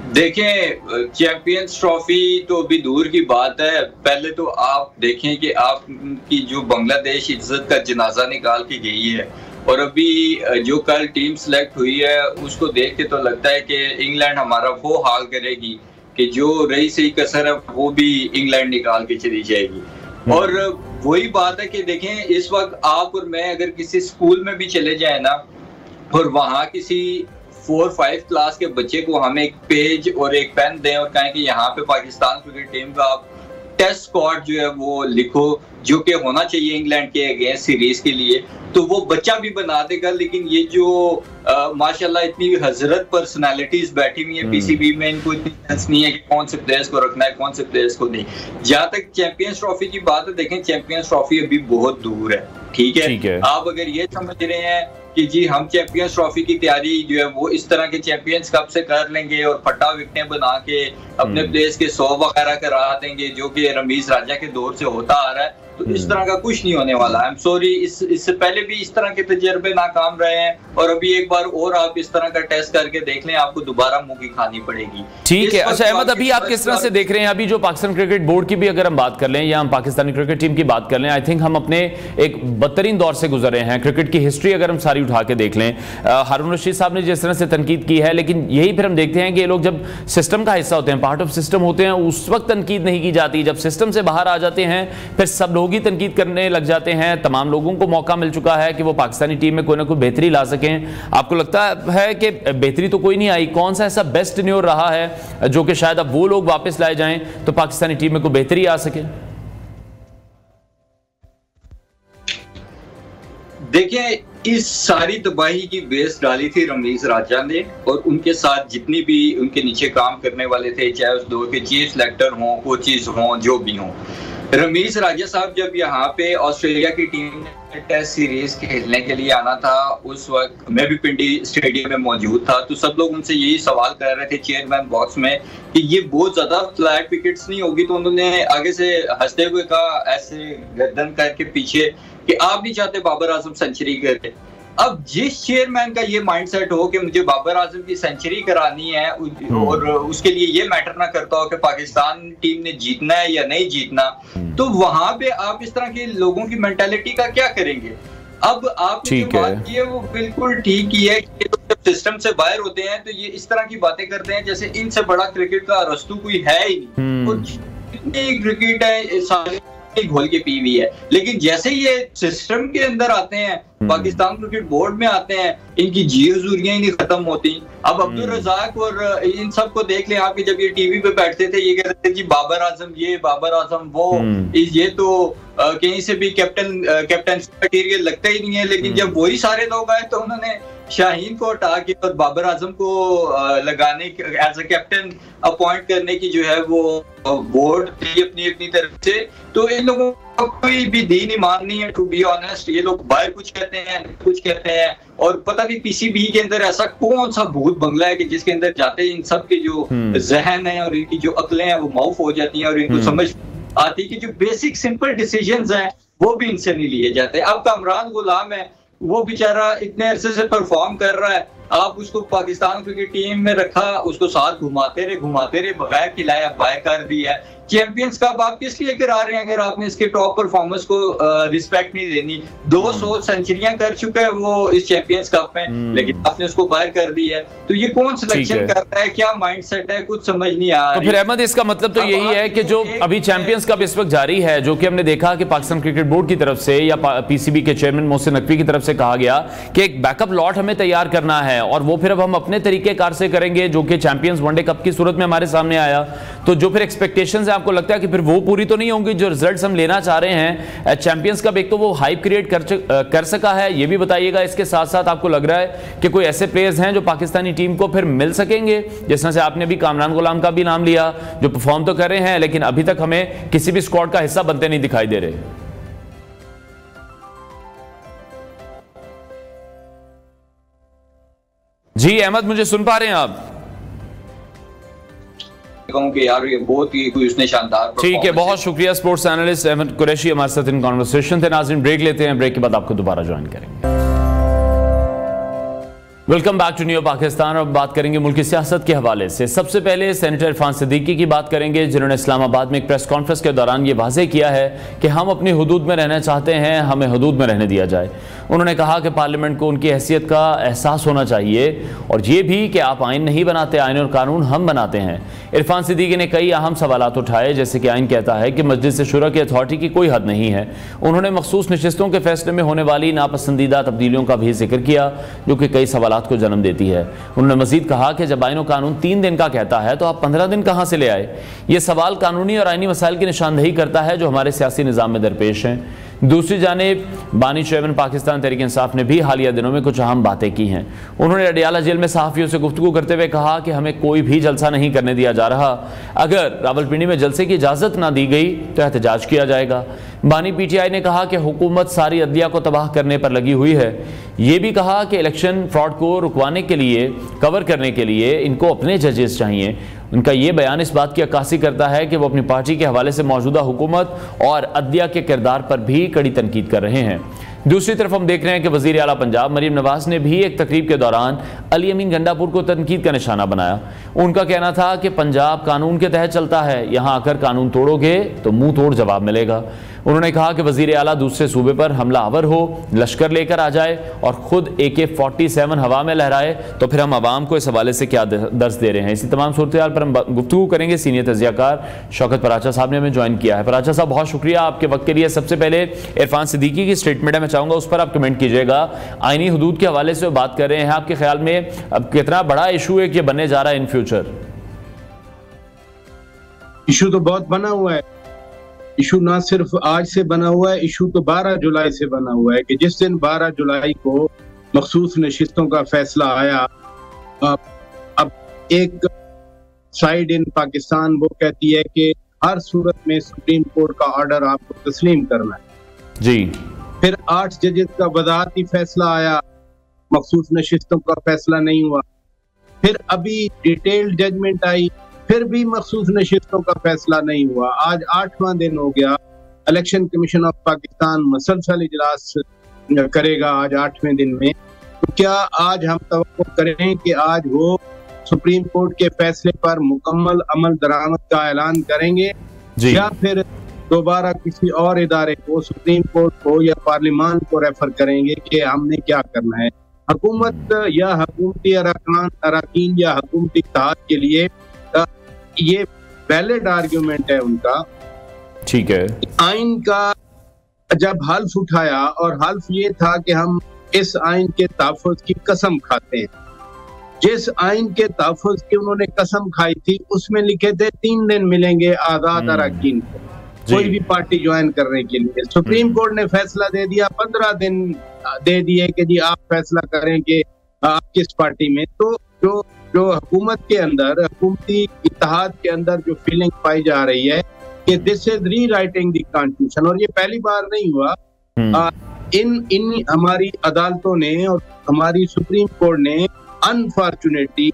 देखें, चैंपियंस ट्रॉफी तो अभी दूर की बात है। पहले तो आप देखें कि आपकी जो बांग्लादेश इज्जत का जनाजा निकाल के गई है, और अभी जो कल टीम सिलेक्ट हुई है उसको देख के तो लगता है कि इंग्लैंड हमारा वो हाल करेगी कि जो रही सही कसर है वो भी इंग्लैंड निकाल के चली जाएगी। और वही बात है कि देखें, इस वक्त आप और मैं अगर किसी स्कूल में भी चले जाए ना, और वहाँ किसी 4-5 क्लास के बच्चे को हम एक पेज और एक पेन दें और कहें कि यहाँ पे पाकिस्तान क्रिकेट टीम का आप टेस्ट स्क्वाड जो है वो लिखो, जो कि होना चाहिए इंग्लैंड के अगेंस्ट सीरीज के लिए, तो वो बच्चा भी बना देगा। लेकिन ये जो माशाल्लाह इतनी हजरत पर्सनालिटीज बैठी हुई है पीसीबी में, इनको इतनी सेंस नहीं है कि कौन से प्लेयर्स को रखना है, कौन से प्लेयर्स को नहीं। जहाँ तक चैंपियंस ट्रॉफी की बात है, देखें चैंपियंस ट्रॉफी अभी बहुत दूर है, ठीक है। आप अगर ये समझ रहे हैं कि जी हम चैंपियंस ट्रॉफी की तैयारी जो है वो इस तरह के चैंपियंस कप से कर लेंगे और फटा विकेटें बना के अपने प्लेयर्स के 100 वगैरह करा देंगे, जो कि रमीज राजा के दौर से होता आ रहा है, तो इस तरह का कुछ नहीं होने वाला। आई एम सॉरी, इससे पहले भी इस तरह के तजर्बे नाकाम रहे हैं, और अभी एक बार और आप इस तरह का टेस्ट करके देख लें, आपको दोबारा मुंह की खानी पड़ेगी। ठीक है। अच्छा अहमद, अभी आप किस तरह से देख रहे हैं अभी जो पाकिस्तान क्रिकेट बोर्ड की भी अगर हम बात कर लें या हम पाकिस्तानी क्रिकेट टीम की बात कर लें, आई थिंक हम अपने एक बदतरीन दौर से गुजरे हैं। क्रिकेट की हिस्ट्री अगर हम सारी उठा के देख लें, हारून रशीद साहब ने जिस तरह से तनकीद की है, लेकिन यही फिर हम देखते हैं कि ये लोग जब सिस्टम का हिस्सा होते हैं, पार्ट ऑफ सिस्टम होते हैं, उस वक्त तनकीद नहीं की जाती। जब सिस्टम से बाहर आ जाते हैं फिर सब लोग ही तनकीद करने लग जाते हैं। तमाम लोगों को मौका मिल चुका है कि वो पाकिस्तानी टीम में कोई ना कोई बेहतरी ला सकें। आपको लगता है कि बेहतरी तो कोई नहीं आई? कौन सा ऐसा बेस्ट टेन्योर रहा है जो कि शायद अब वो लोग वापस लाए जाएं तो पाकिस्तानी टीम में कोई बेहतरी आ सके? देखिए, इस सारी तबाही की बेस डाली थी रमीज राजा ने, और उनके साथ जितनी भी उनके नीचे काम करने वाले थे, चाहे उस दौर के चीफ सेलेक्टर हों, कोचेज हों, जो भी हों। रमीज राजा साहब जब यहाँ पे ऑस्ट्रेलिया की टीम ने टेस्ट सीरीज खेलने के लिए आना था, उस वक्त मैं भी पिंडी स्टेडियम में मौजूद था, तो सब लोग उनसे यही सवाल कर रहे थे चेयरमैन बॉक्स में कि ये बहुत ज्यादा फ्लैट विकेट्स नहीं होगी? तो उन्होंने आगे से हंसते हुए कहा, ऐसे गर्दन करके पीछे, कि आप नहीं चाहते बाबर आजम सेंचुरी करे। अब जिस चेयरमैन का ये माइंडसेट हो कि मुझे बाबर आजम की सेंचुरी करानी है और उसके लिए ये मैटर ना करता हो कि पाकिस्तान टीम ने जीतना है या नहीं जीतना, तो वहां पे आप इस तरह के लोगों की मेंटालिटी का क्या करेंगे? अब आपने जो बात की है वो बिल्कुल ठीक ही है कि जब सिस्टम से बाहर होते हैं तो ये इस तरह की बातें करते हैं जैसे इनसे बड़ा क्रिकेट का अरस्तू कोई है ही नहीं। और जितनी क्रिकेट है सारे घोल के पी हुई है, लेकिन जैसे ये सिस्टम के अंदर आते हैं, पाकिस्तान क्रिकेट बोर्ड में आते हैं, इनकी जी हुजूरियां ही नहीं खत्म होती। अब अब्दुल रज़ाक और इन सब को देख लें आप, जब ये टीवी पे बैठते थे ये कहते थे जी बाबर आजम ये, बाबर आजम वो, ये तो कहीं से भी कैप्टन मटीरियल लगता ही नहीं है। लेकिन जब वही सारे लोग आए तो उन्होंने शाहीन को हटा के और बाबर आजम को लगाने एज अ कैप्टन अपॉइंट करने की जो है वो बोर्ड थी अपनी तरफ से। तो इन लोगों को कोई भी दीन ईमान नहीं है, टू बी ऑनेस्ट। ये लोग बाहर कुछ कहते हैं और पता नहीं पीसीबी के अंदर ऐसा कौन सा भूत बंगला है कि जिसके अंदर जाते ही इन सब के जो जहन है और इनकी जो अकलें हैं वो माउफ हो जाती हैं और इनको समझ आती कि जो बेसिक सिंपल डिसीजंस हैं वो भी इनसे नहीं लिए जाते। अब कामरान गुलाम है, वो बेचारा इतने अरसे से परफॉर्म कर रहा है, आप उसको पाकिस्तान क्रिकेट टीम में रखा, उसको साथ घुमाते रहे, बगैर खिलाया बाय कर दिया। चैंपियंस कप आप किस लिए करा रहे हैं अगर आपने इसके टॉप परफॉर्मेंस को रिस्पेक्ट नहीं देनी? 200 सेंचुरियां कर चुका है वो इस चैंपियंस कप में, लेकिन आपने उसको बाहर कर दिया है। तो ये कौन सिलेक्शन कर रहा है, क्या माइंडसेट है, कुछ समझ नहीं आ रहा। तो फिर अहमद इसका मतलब तो यही है कि जो अभी चैंपियंस कप इस वक्त जारी है, जो कि हमने देखा कि पाकिस्तान क्रिकेट बोर्ड की तरफ से या पीसीबी के चेयरमैन मोहसिन नकवी की तरफ से कहा गया कि एक बैकअप लॉट हमें तैयार करना है और वो फिर अब हम अपने तरीकेकार से करेंगे, जो कि चैंपियंस वनडे कप की सूरत में हमारे सामने आया। तो जो फिर एक्सपेक्टेशंस है, आपको लगता है कि फिर वो पूरी तो नहीं होंगी जो रिजल्ट्स हम लेना चाह रहे हैं? चैंपियंस कप एक तो वो हाइप क्रिएट कर सका है, ये भी बताइएगा। इसके साथ साथ आपको लग रहा है कि कोई ऐसे प्लेयर्स हैं जो पाकिस्तानी टीम को फिर मिल सकेंगे? जिस तरह से आपने भी कामरान गुलाम का भी नाम लिया, जो परफॉर्म तो कर रहे हैं लेकिन अभी तक हमें किसी भी स्क्वाड का हिस्सा बनते नहीं दिखाई दे रहे। जी अहमद, मुझे सुन पा रहे हैं आप? कहूं कि यार ये बहुत ही कोई उसने शानदार। ठीक है, बहुत शुक्रिया। स्पोर्ट्स एनालिस्ट अहमद कुरैशी हमारे साथ इन कॉन्वर्सेशन थे। नाज़रीन ब्रेक लेते हैं, ब्रेक के बाद आपको दोबारा ज्वाइन करेंगे। Welcome back to new Pakistan. और बात करेंगे मुल्क की सियासत के हवाले से। सबसे पहले सेनेटर इरफान सिद्दीकी की बात करेंगे, जिन्होंने इस्लामाबाद में एक प्रेस कॉन्फ्रेंस के दौरान ये वाज़ेह किया है कि हम अपनी हुदूद में रहना चाहते हैं, हमें हुदूद में रहने दिया जाए। उन्होंने कहा कि पार्लियामेंट को उनकी हैसियत का एहसास होना चाहिए और ये भी कि आप आइन नहीं बनाते, आइन और कानून हम बनाते हैं। इरफान सिद्दीकी ने कई अहम सवालात उठाए, जैसे कि आइन कहता है कि मजलिस शुरा की अथॉरिटी की कोई हद नहीं है। उन्होंने मखसूस नशिस्तों के फैसले में होने वाली नापसंदीदा तब्दीलियों का भी जिक्र किया, जो कि कई सवालात को जन्म देती है। उन्होंने मजीद कहा कि जब आइन और कानून 3 दिन का कहता है तो आप 15 दिन कहां से ले आए। यह सवाल कानूनी और आइनी मसाइल की निशानदेही करता है जो हमारे सियासी निज़ाम में दरपेश हैं। दूसरी जानिब बानी चेयरमैन पाकिस्तान तहरीक इंसाफ ने भी हालिया दिनों में कुछ अहम बातें की हैं। उन्होंने अडियाला जेल में सहाफ़ियों से गुफ्तगू करते हुए कहा कि हमें कोई भी जलसा नहीं करने दिया जा रहा, अगर रावलपिंडी में जलसे की इजाज़त ना दी गई तो एहतजाज किया जाएगा। बानी PTI ने कहा कि हुकूमत सारी अदलिया को तबाह करने पर लगी हुई है। ये भी कहा कि इलेक्शन फ्रॉड को रुकवाने के लिए, कवर करने के लिए इनको अपने जजेस चाहिए। उनका ये बयान इस बात की अक्कासी करता है कि वो अपनी पार्टी के हवाले से मौजूदा हुकूमत और अदलिया के किरदार पर भी कड़ी तनकीद कर रहे हैं। दूसरी तरफ हम देख रहे हैं कि वज़ीर आला पंजाब मरीम नवाज ने भी एक तकरीब के दौरान अली अमीन गंडापुर को तनकीद का निशाना बनाया। उनका कहना था कि पंजाब कानून के तहत चलता है, यहाँ आकर कानून तोड़ोगे तो मुंह तोड़ जवाब मिलेगा। उन्होंने कहा कि वज़ीर आला दूसरे सूबे पर हमला आवर हो, लश्कर लेकर आ जाए और खुद AK-47 हवा में लहराए तो फिर हम आवाम को इस हवाले से क्या दर्ज दे रहे हैं। इसी तमाम सूरत पर हम गुफ्तगू करेंगे। सीनियर तजियाकार शौकत पराचा साहब ने हमें ज्वाइन किया है। पराचा साहब, बहुत शुक्रिया आपके वक्त के लिए। सबसे पहले इरफान सिद्दीकी की स्टेटमेंट है, मैं चाहूँगा उस पर आप कमेंट कीजिएगा। आइनी हुदूद के हवाले से बात कर रहे हैं, आपके ख्याल में अब कितना बड़ा इशू है कि बनने जा रहा है इन फ्यूचर? इशू तो बहुत बना हुआ है। इशू ना सिर्फ आज से बना हुआ है, इशू तो 12 जुलाई से बना हुआ है कि जिस दिन 12 जुलाई को मखसूस नशिस्तों का फैसला आया, अब एक साइड इन पाकिस्तान वो कहती है कि हर सूरत में सुप्रीम कोर्ट का ऑर्डर आपको तस्लीम करना है जी। फिर 8 जजेस का वजाहती फैसला आया, मखसूस नशिस्तों का फैसला नहीं हुआ। फिर अभी डिटेल्ड जजमेंट आई, फिर भी मखसूस नशिस्तों का फैसला नहीं हुआ। आज 8वां दिन हो गया। इलेक्शन कमीशन ऑफ पाकिस्तान मसलसल इजलास करेगा आज 8वें दिन में। तो क्या आज हम तवक्को करें कि आज वो सुप्रीम कोर्ट के फैसले पर मुकम्मल अमल दरामद का ऐलान करेंगे या फिर दोबारा किसी और इदारे को, सुप्रीम कोर्ट को या पार्लियामान को रेफर करेंगे कि हमने क्या करना है। हुकूमत या हुकूमती अरकान या हुकूमती इत्तेहाद के लिए ये वैलिड आर्ग्यूमेंट है उनका, ठीक है। आइन का जब हल्फ उठाया और हल्फ ये था कि हम इस आइन के तहफ़्फ़ुज़ की कसम खाते हैं। जिस आइन के तहफ़्फ़ुज़ की उन्होंने कसम खाई थी उसमें लिखे थे 3 दिन मिलेंगे आज़ाद अरकान को कोई भी पार्टी ज्वाइन करने के लिए। सुप्रीम कोर्ट ने फैसला दे दिया, 15 दिन दे दिए कि जी आप फैसला करें कि आप किस पार्टी में। तो जो हुकूमत के अंदर, हुकूमती इत्तेहाद के अंदर जो फीलिंग पाई जा रही है कि दिस इज री राइटिंग द कॉन्स्टिट्यूशन, और ये पहली बार नहीं हुआ। इन हमारी अदालतों ने और हमारी सुप्रीम कोर्ट ने अनफॉर्चुनेटली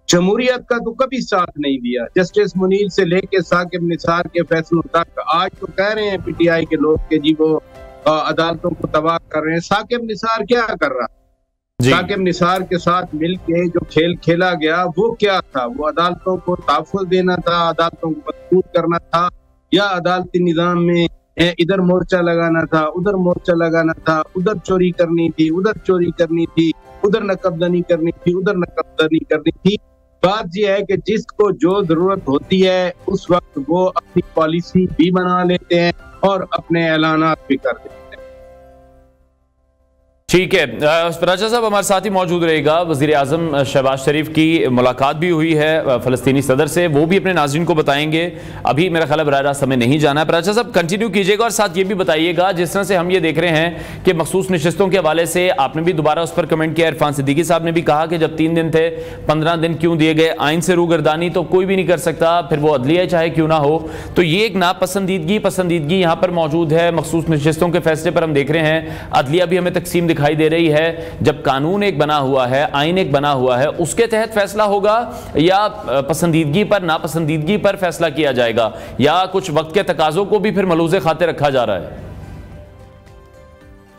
जमहूरियत का तो कभी साथ नहीं दिया। जस्टिस मुनीर से लेके साकिब निसार के फैसलों तक आज तो कह रहे हैं PTI के लोग कि जी वो अदालतों को तबाह कर रहे हैं। साकिब निसार क्या कर रहा? साकिब निसार के साथ मिलके जो खेल खेला गया वो क्या था? वो अदालतों को तहफ़्फ़ुज़ देना था, अदालतों को मजबूत करना था, या अदालती निज़ाम में इधर मोर्चा लगाना था, उधर मोर्चा लगाना था, उधर चोरी करनी थी, उधर चोरी करनी थी, उधर नकबदनी करनी थी, उधर नकबदनी करनी थी। बात यह है कि जिसको जो जरूरत होती है उस वक्त वो अपनी पॉलिसी भी बना लेते हैं और अपने ऐलानात भी कर देते हैं। ठीक है, पराचा साहब हमारे साथ ही मौजूद रहेगा। वज़ीर आज़म शहबाज शरीफ की मुलाकात भी हुई है फ़लस्तीनी सदर से, वो भी अपने नाज़रीन को बताएंगे। अभी मेरा ख्याल है बराह रास्त हमें नहीं जाना है। पराचा साहब कंटिन्यू कीजिएगा और साथ ये भी बताइएगा, जिस तरह से हम ये देख रहे हैं कि मखसूस नशिस्तों के हवाले से आपने भी दोबारा उस पर कमेंट किया। इरफान सिद्दीकी साहब ने भी कहा कि जब 3 दिन थे 15 दिन क्यों दिए गए? आइन से रूगर्दानी तो कोई भी नहीं कर सकता, फिर वो अदलिया चाहे क्यों ना हो। तो ये एक पसंदीदगी यहाँ पर मौजूद है। मखसूस नशिस्तों के फैसले पर हम देख रहे हैं अदलिया भी हमें तकसीम दिखाई दे रही है। जब कानून एक बना हुआ है, आइन एक बना हुआ है, उसके तहत फैसला होगा या पसंदीदगी पर नापसंदीदगी पर फैसला किया जाएगा, या कुछ वक्त के तकाजों को भी फिर मलूज़े खाते रखा जा रहा है?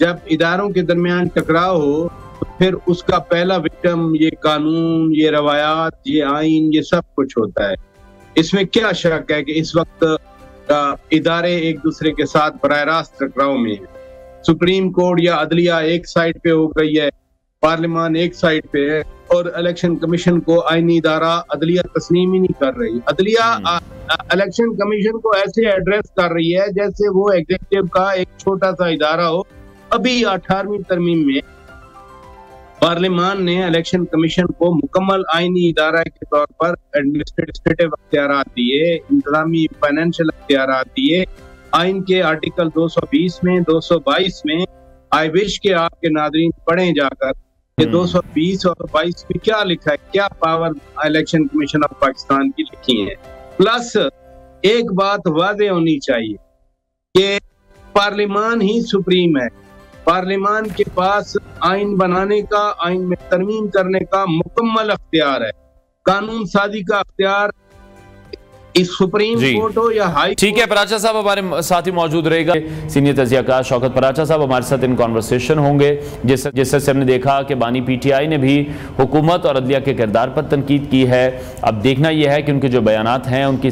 जब इदारों के दरमियान टकराव हो तो फिर उसका पहला विक्टिम ये कानून, ये रवायात, ये आइन, ये सब कुछ होता है। इसमें क्या शक है कि इस वक्त इदारे एक दूसरे के साथ बराह रास्त टकराव में है। सुप्रीम कोर्ट या अदलिया एक साइड पे हो गई है, पार्लियामान एक साइड पे है, और इलेक्शन कमीशन को आईनी इदारा अदलिया तस्लीम ही नहीं कर रही। अदलिया इलेक्शन कमीशन को ऐसे एड्रेस कर रही है जैसे वो एग्जीक्यूटिव का एक छोटा सा इदारा हो। अभी 18वीं तरमीम में पार्लियामान ने इलेक्शन कमीशन को मुकम्मल आईनी इदारा के तौर पर एडमिनिस्ट्रेटिव अख्तियारात दिए, इंतजामी फाइनेंशियल अख्तियारात दिए। आइन के आर्टिकल 220 में, 222 में, आई विश के आपके नादरीन पढ़ें जाकर कि 220 और 22 में क्या लिखा है, क्या power election commission of Pakistan की लिखी है। प्लस एक बात वाज़ेह होनी चाहिए कि पार्लियामान ही सुप्रीम है। पार्लियामान के पास आइन बनाने का, आइन में तरमीम करने का मुकम्मल अख्तियार है। कानून साजी का अख्तियार इस सुप्रीम कोर्ट हो या हाई। ठीक है, पराचा साहब हमारे साथ ही मौजूद रहेगा। सीनियर तजियाकार शौकत पराचा साहब हमारे साथ इन कॉन्वर्सेशन होंगे। जिस से हमने देखा कि बानी पीटीआई ने भी हुकूमत और अदलिया के किरदार पर तनकीद की है। अब देखना यह है कि उनके जो बयानात हैं उनकी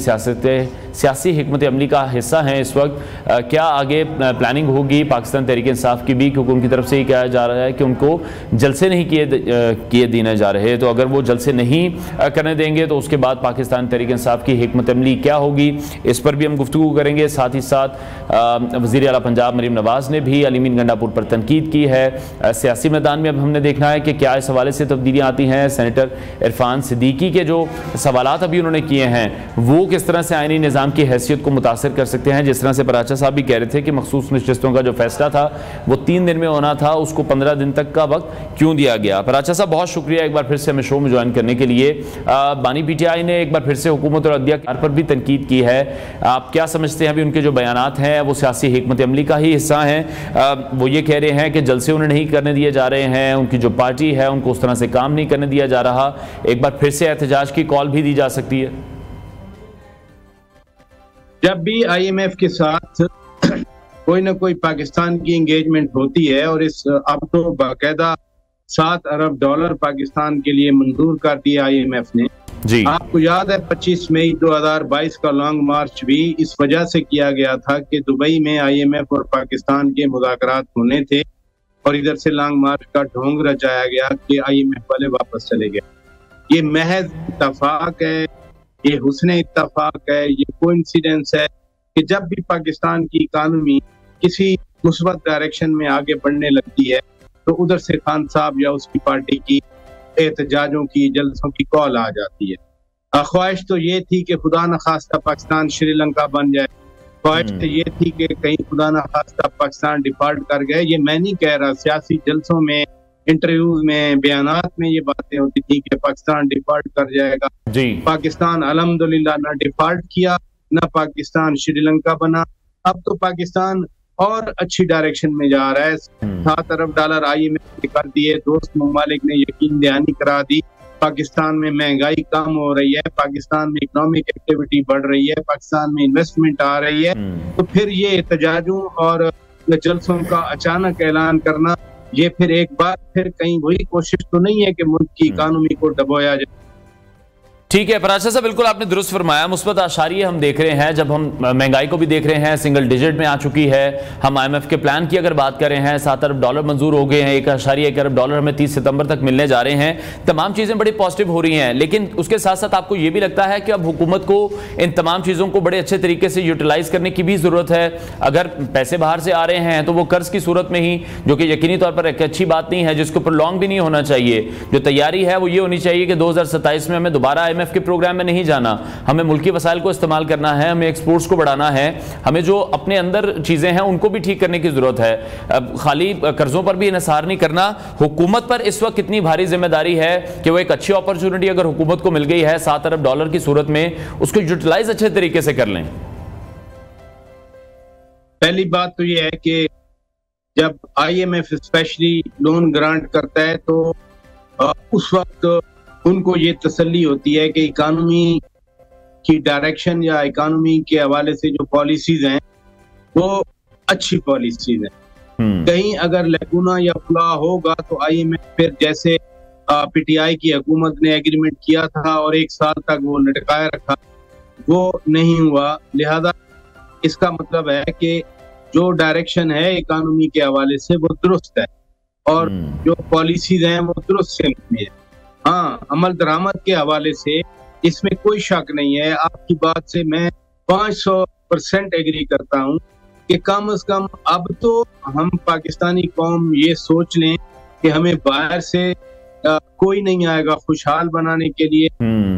सियासी हिकमत अमली का हिस्सा हैं इस वक्त। क्या आगे प्लानिंग होगी पाकिस्तान तहरीक इंसाफ की भी, क्योंकि उनकी तरफ से ही कहा जा रहा है कि उनको जलसे नहीं किए देने जा रहे। तो अगर वो जलसे नहीं करने देंगे तो उसके बाद पाकिस्तान तहरीक इंसाफ की हिकमत अमली क्या होगी, इस पर भी हम गुफ्तगू करेंगे। साथ ही साथ वज़ीर आला पंजाब मरीम नवाज ने भी अली मीन गंडापुर पर तनकीद की है। सियासी मैदान में अब हमने देखना है कि क्या इस हवाले से तब्दीलियाँ आती हैं। सेनेटर इरफान सिद्दीकी के जो सवालात अभी उन्होंने किए हैं वो किस तरह से आईनी निज़ाम की हैसियत को मुतासर कर सकते हैं। जिस तरह से पराचा साहब भी कह रहे थे कि मखसूस नशिस्तों का जो फैसला था वो 3 दिन में होना था, उसको 15 दिन तक का वक्त क्यों दिया गया। पराचा साहब बहुत शुक्रिया एक बार फिर से हमें शो में ज्वाइन करने के लिए। बानी पीटीआई ने एक बार फिर से हुकूमत और अदलिया पर भी तनकीद की है। आप क्या समझते हैं अभी उनके जो बयानात हैं वो सियासी हिकमत अमली का ही हिस्सा हैं। वो ये कह रहे हैं कि जलसे उन्हें नहीं करने दिए जा रहे हैं, उनकी जो पार्टी है उनको उस तरह से काम नहीं करने दिया जा रहा। एक बार फिर से एहतजाज की कॉल भी दी जा सकती है। जब भी IMF के साथ कोई ना कोई पाकिस्तान की एंगेजमेंट होती है, और इस अब तो बाकायदा $7 अरब पाकिस्तान के लिए मंजूर कर दिया IMF ने जी। आपको याद है 25 मई 2022 का लॉन्ग मार्च भी इस वजह से किया गया था कि दुबई में IMF और पाकिस्तान के मुज़ाकरात होने थे, और इधर से लॉन्ग मार्च का ढोंग रचाया गया कि IMF वाले वापस चले गए। ये महज इत्तफाक है, ये हुस्ने इत्तफाक है, ये कोइंसिडेंस है कि जब भी पाकिस्तान की इकानमी किसी मुस्बत डायरेक्शन में आगे बढ़ने लगती है तो उधर से खान साहब या उसकी पार्टी की एहतजाजों की, जलसों की कॉल आ जाती है। ख्वाहिश तो ये थी कि खुदा न खास्ता पाकिस्तान श्रीलंका बन जाए, ख्वाहिश तो ये थी कि कहीं खुदा न खास्ता पाकिस्तान डिफॉल्ट कर गए। ये मैं नहीं कह रहा, सियासी जलसों में, इंटरव्यूज में, बयानात में ये बातें होती थी कि पाकिस्तान डिफॉल्ट कर जाएगा जी। पाकिस्तान अल्हम्दुलिल्लाह ना डिफॉल्ट किया, ना पाकिस्तान श्रीलंका बना। अब तो पाकिस्तान और अच्छी डायरेक्शन में जा रहा है। $7 अरब IMF ने कर दिए, दोस्त ममालिक ने यकीन दहानी करा दी। पाकिस्तान में महंगाई कम हो रही है, पाकिस्तान में इकोनॉमिक एक्टिविटी बढ़ रही है, पाकिस्तान में इन्वेस्टमेंट आ रही है। तो फिर ये एहतजाजों और जलसों का अचानक ऐलान करना, ये फिर एक बार फिर कहीं वही कोशिश तो नहीं है कि मुल्क की इकानमी को दबोया जाए। ठीक है पराचा साहब, बिल्कुल आपने दुरुस्त फरमाया। मुस्बत आशारिये हम देख रहे हैं, जब हम महंगाई को भी देख रहे हैं, सिंगल डिजिट में आ चुकी है। हम IMF के प्लान की अगर बात करें हैं, $7 अरब मंजूर हो गए हैं, $1.1 अरब हमें 30 सितंबर तक मिलने जा रहे हैं। तमाम चीज़ें बड़ी पॉजिटिव हो रही हैं, लेकिन उसके साथ साथ आपको ये भी लगता है कि अब हुकूमत को इन तमाम चीज़ों को बड़े अच्छे तरीके से यूटिलाइज करने की भी ज़रूरत है। अगर पैसे बाहर से आ रहे हैं तो वो कर्ज की सूरत में ही, जो कि यकीनी तौर पर एक अच्छी बात नहीं है, जिसके ऊपर लॉन्ग भी नहीं होना चाहिए। जो तैयारी है वो ये होनी चाहिए कि 2027 में हमें दोबारा IMF के प्रोग्राम में नहीं जाना, हमें मुल्की वसाइल को इस्तेमाल करना है, हमें एक्सपोर्ट्स को बढ़ाना है, हमें जो अपने अंदर चीजें हैं उनको भी ठीक करने की जरूरत है। अब खाली कर्जों पर भी इन्हिसार नहीं करना। हुकूमत पर इस वक्त कितनी भारी जिम्मेदारी है कि वो एक अच्छी अपॉर्चुनिटी अगर हुकूमत को मिल गई है $7 अरब की सूरत में, उसको यूटिलाइज अच्छे तरीके से कर लें। पहली बात तो ये है कि जब IMF स्पेशली लोन ग्रांट करता है तो उस वक्त उनको ये तसल्ली होती है कि इकानमी की डायरेक्शन या इकानमी के हवाले से जो पॉलिसीज हैं वो अच्छी पॉलिसीज हैं। कहीं अगर लैकुना या फ्लॉ होगा तो IMF फिर जैसे PTI की हुकूमत ने एग्रीमेंट किया था और 1 साल तक वो लटकाए रखा, वो नहीं हुआ। लिहाजा इसका मतलब है कि जो डायरेक्शन है इकोनॉमी के हवाले से वो दुरुस्त है और जो पॉलिसीज हैं वो दुरुस्त है। हाँ, अमल दरामद के हवाले से इसमें कोई शक नहीं है। आपकी बात से मैं 500% एग्री करता हूँ कि कम से कम अब तो हम पाकिस्तानी कौम ये सोच लें कि हमें बाहर से कोई नहीं आएगा खुशहाल बनाने के लिए।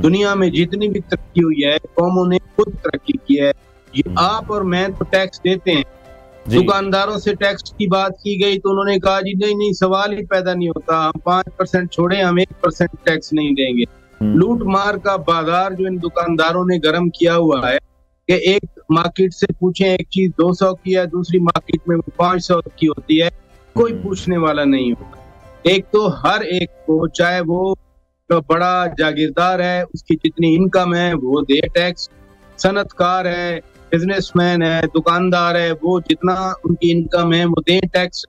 दुनिया में जितनी भी तरक्की हुई है कौमों ने खुद तरक्की की है। ये आप और मैं तो टैक्स देते हैं, दुकानदारों से टैक्स की बात की गई तो उन्होंने कहा जी नहीं सवाल ही पैदा नहीं होता, हम 5% छोड़े, हम 1% टैक्स नहीं देंगे। लूट मार का बाजार जो इन दुकानदारों ने गर्म किया हुआ है कि एक मार्केट से पूछें एक चीज 200 की है, दूसरी मार्केट में 500 की होती है, कोई पूछने वाला नहीं होता। एक तो हर एक को, चाहे वो बड़ा जागीरदार है उसकी जितनी इनकम है वो दे टैक्स, सनतकार है, बिजनेसमैन है, दुकानदार है, वो जितना उनकी इनकम है वो दे टैक्स।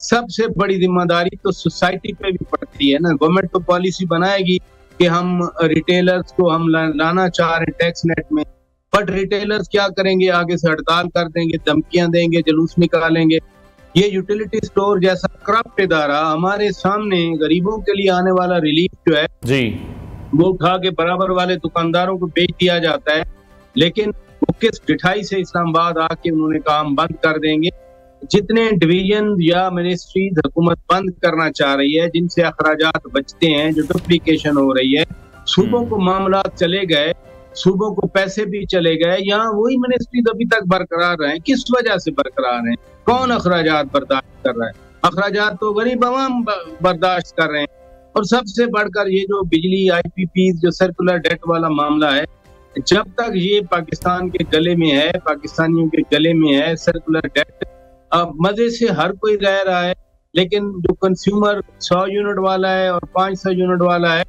सबसे बड़ी जिम्मेदारी तो सोसाइटी पे भी पड़ती है ना। गवर्नमेंट तो पॉलिसी बनाएगी कि हम रिटेलर्स को हम लाना चाह रहे हैं टैक्स नेट में, बट रिटेलर्स क्या करेंगे, आगे से हड़ताल कर देंगे, धमकियां देंगे, जुलूस निकालेंगे। ये यूटिलिटी स्टोर जैसा करप्ट इदारा हमारे सामने गरीबों के लिए आने वाला रिलीफ जो है जी वो उठा के बराबर वाले दुकानदारों को बेच दिया जाता है। लेकिन वो किस ढिठाई से इस्लामाबाद आके उन्होंने काम बंद कर देंगे। जितने डिवीजन या मिनिस्ट्रीज हुकूमत बंद करना चाह रही है, जिनसे अखराजात बचते हैं, जो डुप्लीकेशन हो रही है, सूबों को मामला चले गए, सूबों को पैसे भी चले गए, यहाँ वही मिनिस्ट्रीज अभी तक बरकरार रहे। किस वजह से बरकरार हैं? कौन अखराजात बर्दाश्त कर रहा है? अखराजात तो गरीब अवाम बर्दाश्त कर रहे हैं। और सबसे बढ़कर ये जो बिजली IPP जो सर्कुलर डेट वाला मामला है, जब तक ये पाकिस्तान के गले में है, पाकिस्तानियों के गले में है सर्कुलर डेट, अब मजे से हर कोई रह रहा है, लेकिन जो कंज्यूमर 100 यूनिट वाला है और 500 यूनिट वाला है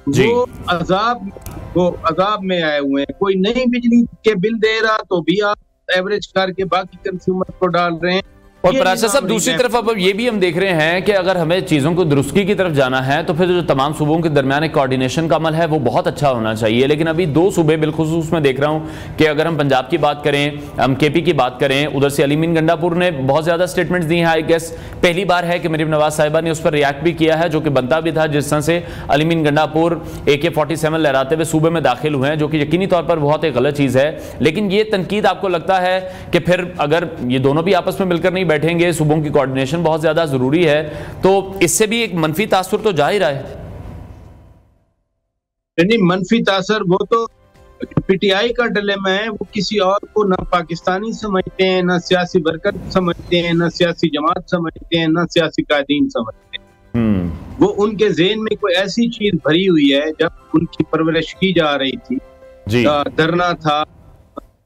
वो अजाब में आए हुए हैं। कोई नई बिजली के बिल दे रहा तो भी आप एवरेज करके बाकी कंज्यूमर को डाल रहे हैं। और पराशा साहब दूसरी तरफ अब ये भी हम देख रहे हैं कि अगर हमें चीज़ों को दुरुस्ती की तरफ जाना है तो फिर जो तमाम सूबों के दरमियान एक कोऑर्डिनेशन का अमल है वो बहुत अच्छा होना चाहिए। लेकिन अभी 2 सूबे बिलखुसूस में देख रहा हूं कि अगर हम पंजाब की बात करें, हम KP की बात करें, उधर से अलीमीन गंडापुर ने बहुत ज़्यादा स्टेटमेंट्स दी हैं। आई गेस पहली बार है कि मरीम नवाज साहिबा ने उस पर रिएक्ट भी किया है, जो कि बनता भी था। जिस तरह से अलीमीन गंडापुर AK-47 लहराते हुए सूबे में दाखिल हुए हैं, जो कि यकीनी तौर पर बहुत एक गलत चीज़ है। लेकिन ये तनकीद आपको लगता है कि फिर अगर ये दोनों भी आपस में मिलकर नहीं बैठेंगे, सूबों की कोऑर्डिनेशन बहुत ज्यादा जरूरी है, तो इससे भी एक मनफी तासुर तो जाहिर है। नहीं, मनफी तासर वो तो PTI का डिलेमा है, वो किसी और को ना पाकिस्तानी समझते हैं, ना सियासी बरकत समझते हैं, ना सियासी जमात समझते हैं, ना सियासी कायदीन समझते हैं। वो उनके ज़हन में कोई ऐसी चीज भरी हुई है, जब उनकी परवरिश की जा रही थी, धरना था।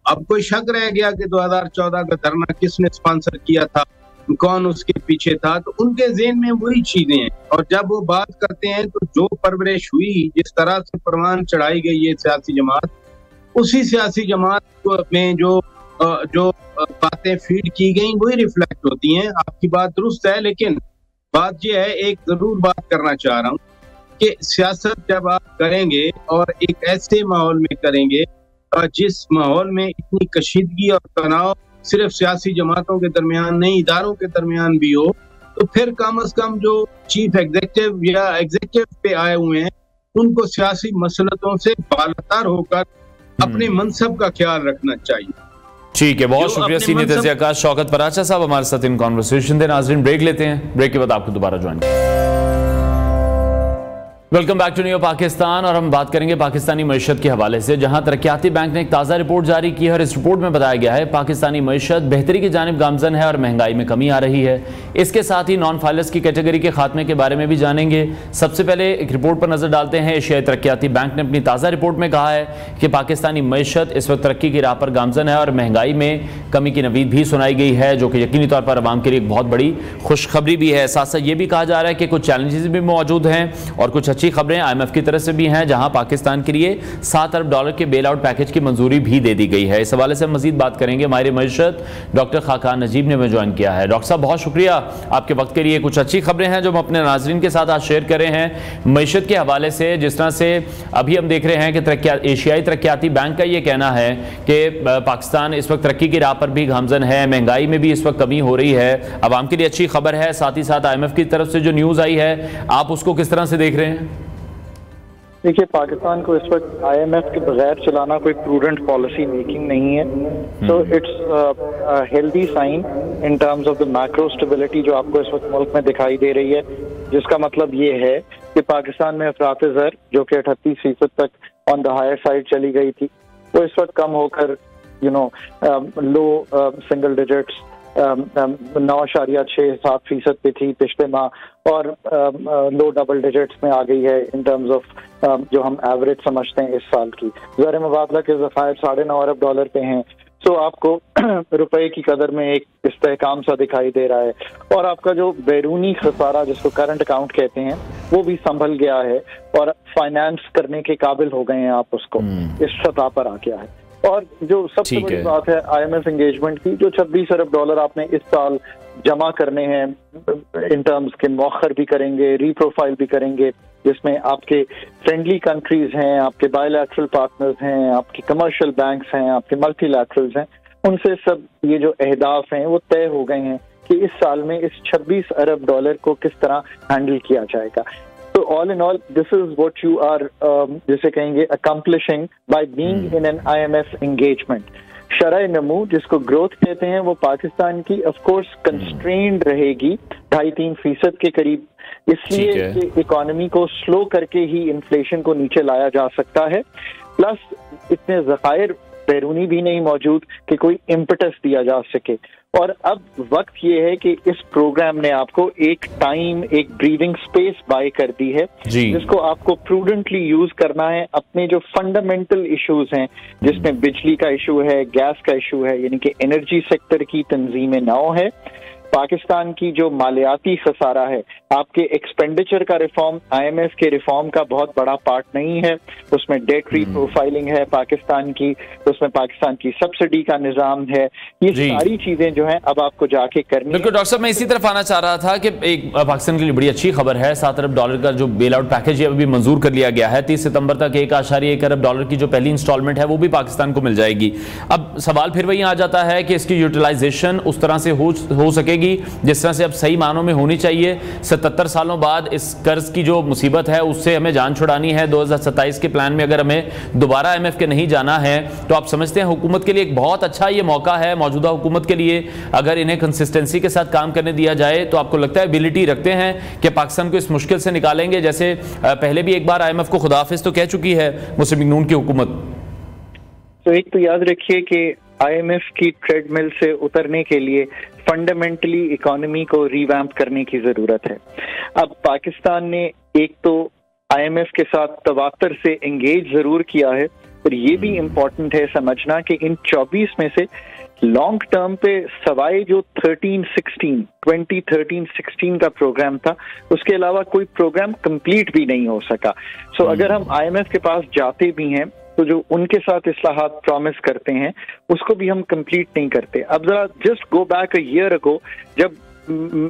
अब कोई शक रह गया कि 2014 का धरना किसने स्पॉन्सर किया था, कौन उसके पीछे था, तो उनके ज़हन में वही चीजें हैं। और जब वो बात करते हैं तो जो परवरिश हुई, जिस तरह से परवान चढ़ाई गई है सियासी जमात, उसी सियासी जमात में जो बातें फीड की गई वही रिफ्लेक्ट होती हैं। आपकी बात दुरुस्त है, लेकिन बात यह है, एक जरूर बात करना चाह रहा हूँ कि सियासत जब आप करेंगे और एक ऐसे माहौल में करेंगे जिस माहौल में इतनी कशीदगी और तनाव सिर्फ सियासी जमातों के दरमियान नहीं, इदारों के दरमियान भी हो, तो फिर कम से कम जो चीफ एग्जीक्यूटिव या एग्जीक्यूटिव पे आए हुए हैं उनको सियासी मसलतों से बालातर होकर अपने मनसब का ख्याल रखना चाहिए। ठीक है, बहुत शुक्रिया सीनियर तज़कियाकार शौकत पराचा साहब हमारे साथ इन कॉन्वर्सेशन थे। नाज़रीन ब्रेक लेते हैं, ब्रेक के बाद आपको दोबारा join. Welcome back to new Pakistan. और हम बात करेंगे पाकिस्तानी मईशत के हवाले से, जहां तरक्याती बैंक ने एक ताज़ा रिपोर्ट जारी की है और इस रिपोर्ट में बताया गया है पाकिस्तानी मईशत बेहतरी की जानिब गामजन है और महंगाई में कमी आ रही है। इसके साथ ही नॉन फाइलर्स की कैटेगरी के खात्मे के बारे में भी जानेंगे। सबसे पहले एक रिपोर्ट पर नजर डालते हैं। एशियाई तरक्याती बैंक ने अपनी ताज़ा रिपोर्ट में कहा है कि पाकिस्तानी मईशत इस वक्त तरक्की की राह पर गामजन है और महंगाई में कमी की नवीद भी सुनाई गई है, जो कि यकीनी तौर पर आवाम के लिए एक बहुत बड़ी खुशखबरी भी है। साथ साथ ये भी कहा जा रहा है कि कुछ चैलेंजेस भी मौजूद हैं और कुछ अच्छी खबरें IMF की तरफ से भी हैं, जहां पाकिस्तान के लिए $7 अरब के बेल आउट पैकेज की मंजूरी भी दे दी गई है। इस हवाले से मजीद बात करेंगे। माहिर मईशत डॉक्टर खाकान नजीब ने हमें ज्वाइन किया है। डॉक्टर साहब, बहुत शुक्रिया आपके वक्त के लिए। कुछ अच्छी खबरें हैं जो हम अपने नाजरीन के साथ आज शेयर कर रहे हैं मईशत के हवाले से। जिस तरह से अभी हम देख रहे हैं कि एशियाई तरक्याती बैंक का ये कहना है कि पाकिस्तान इस वक्त तरक्की की राह पर भी गामजन है, महंगाई में भी इस वक्त कमी हो रही है, आवाम के लिए अच्छी खबर है। साथ ही साथ IMF की तरफ से जो न्यूज़ आई है, आप उसको किस तरह से देख रहे हैं? देखिए, पाकिस्तान को इस वक्त IMF के बगैर चलाना कोई प्रूडेंट पॉलिसी मेकिंग नहीं है। So it's healthy sign in terms of the macro stability जो आपको इस वक्त मुल्क में दिखाई दे रही है, जिसका मतलब ये है कि पाकिस्तान में अफरात ज़र जो कि 38% तक ऑन द हायर साइड चली गई थी, वो इस वक्त कम होकर लो सिंगल डिजिट्स 9.67% पे थी पिछले माह, और लो डबल डिजिट्स में आ गई है इन टर्म्स ऑफ जो हम एवरेज समझते हैं इस साल की। ज़र मुबादला के ज़खायर $9.5 अरब पे हैं। सो आपको रुपए की कदर में एक इस्तेहकाम सा दिखाई दे रहा है, और आपका जो बैरूनी खसारा जिसको करंट अकाउंट कहते हैं वो भी संभल गया है, और फाइनेंस करने के काबिल हो गए हैं आप उसको, इस सतह पर आ गया है। और जो सबसे बड़ी बात है IMF एंगेजमेंट की, जो $26 अरब आपने इस साल जमा करने हैं इन टर्म्स के, मौखर भी करेंगे, रीप्रोफाइल भी करेंगे, जिसमें आपके फ्रेंडली कंट्रीज हैं, आपके बायलैटरल पार्टनर्स हैं, आपके कमर्शियल बैंक्स हैं, आपके मल्टीलैटरल्स हैं, उनसे सब ये जो अहदाफ हैं वो तय हो गए हैं कि इस साल में इस $26 अरब को किस तरह हैंडल किया जाएगा। So all in all, this is what you are, जिसे कहेंगे, accomplishing by being in an IMF engagement. शरह नमू जिसको ग्रोथ कहते हैं, वो पाकिस्तान की ऑफ कोर्स कंस्ट्रेंड रहेगी 2.5-3% के करीब, इसलिए कि इकोनॉमी को स्लो करके ही इन्फ्लेशन को नीचे लाया जा सकता है। प्लस इतने ज़खायर बैरूनी भी नहीं मौजूद कि कोई इम्पटस दिया जा सके। और अब वक्त ये है कि इस प्रोग्राम ने आपको एक टाइम, एक ब्रीदिंग स्पेस बाय कर दी है, जिसको आपको प्रूडेंटली यूज करना है। अपने जो फंडामेंटल इश्यूज हैं, जिसमें बिजली का इशू है, गैस का इशू है, यानी कि एनर्जी सेक्टर की तंजीम नौ है, पाकिस्तान की जो मालियाती खसारा है, आपके एक्सपेंडिचर का रिफॉर्म IMF के रिफॉर्म का बहुत बड़ा पार्ट नहीं है, उसमें डेट रीप्रोफाइलिंग है पाकिस्तान की, उसमें पाकिस्तान की सब्सिडी का निजाम है, ये सारी चीजें जो हैं अब आपको जाके करनी। बिल्कुल डॉक्टर साहब, मैं इसी तरफ आना चाह रहा था कि एक पाकिस्तान के लिए बड़ी अच्छी खबर है, $7 अरब का जो बेल आउट पैकेज है अभी मंजूर कर लिया गया है। 30 सितंबर तक $1.1 अरब की जो पहली इंस्टॉलमेंट है वो भी पाकिस्तान को मिल जाएगी। अब सवाल फिर वही आ जाता है कि इसकी यूटिलाइजेशन उस तरह से हो सकेगी जिस तरह से अब सही मानों में होनी चाहिए। 77 सालों बाद इस कर्ज की जो मुसीबत है उससे हमें जान छुड़ानी है। 2027 के प्लान में अगर हमें दोबारा IMF के नहीं जाना है, तो आप समझते हैं हुकूमत के लिए एक बहुत अच्छा ये मौका है, मौजूदा हुकूमत के लिए, अगर इन्हें कंसिस्टेंसी के साथ काम करने दिया जाए, तो आपको लगता है एबिलिटी रखते हैं कि पाकिस्तान को इस मुश्किल से निकालेंगे? जैसे पहले भी एक बार IMF को खुदाफिज तो कह चुकी है मुस्लिम लीग नून की हुकूमत। तो एक तो याद रखिए कि IMF की ट्रेडमिल से उतरने के लिए फंडामेंटली इकोनॉमी को रिवैम्प करने की जरूरत है। अब पाकिस्तान ने एक तो IMF के साथ तवातर से एंगेज जरूर किया है, पर ये भी इम्पोर्टेंट है समझना कि इन 24 में से लॉन्ग टर्म पे सवाए जो 2013-16 का प्रोग्राम था, उसके अलावा कोई प्रोग्राम कंप्लीट भी नहीं हो सका। सो अगर हम IMF के पास जाते भी हैं तो जो उनके साथ इस्लाहात प्रॉमिस करते हैं उसको भी हम कंप्लीट नहीं करते। अब जरा just go back a year ago, जब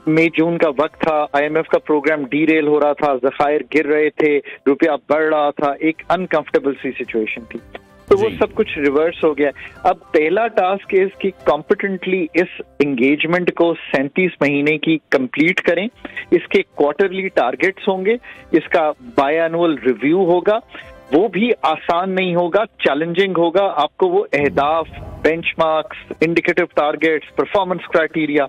मई जून का वक्त था, IMF का प्रोग्राम डीरेल हो रहा था, ज़खायर गिर रहे थे, रुपया बढ़ रहा था, एक अनकंफर्टेबल सी सिचुएशन थी, तो वो सब कुछ रिवर्स हो गया। अब पहला टास्क है कि कॉम्पिटेंटली इस एंगेजमेंट को 37 महीने की कंप्लीट करें। इसके क्वार्टरली टारगेट्स होंगे, इसका बाय एनुअल रिव्यू होगा, वो भी आसान नहीं होगा, चैलेंजिंग होगा। आपको वो अहदाफ, benchmarks, indicative targets, performance criteria,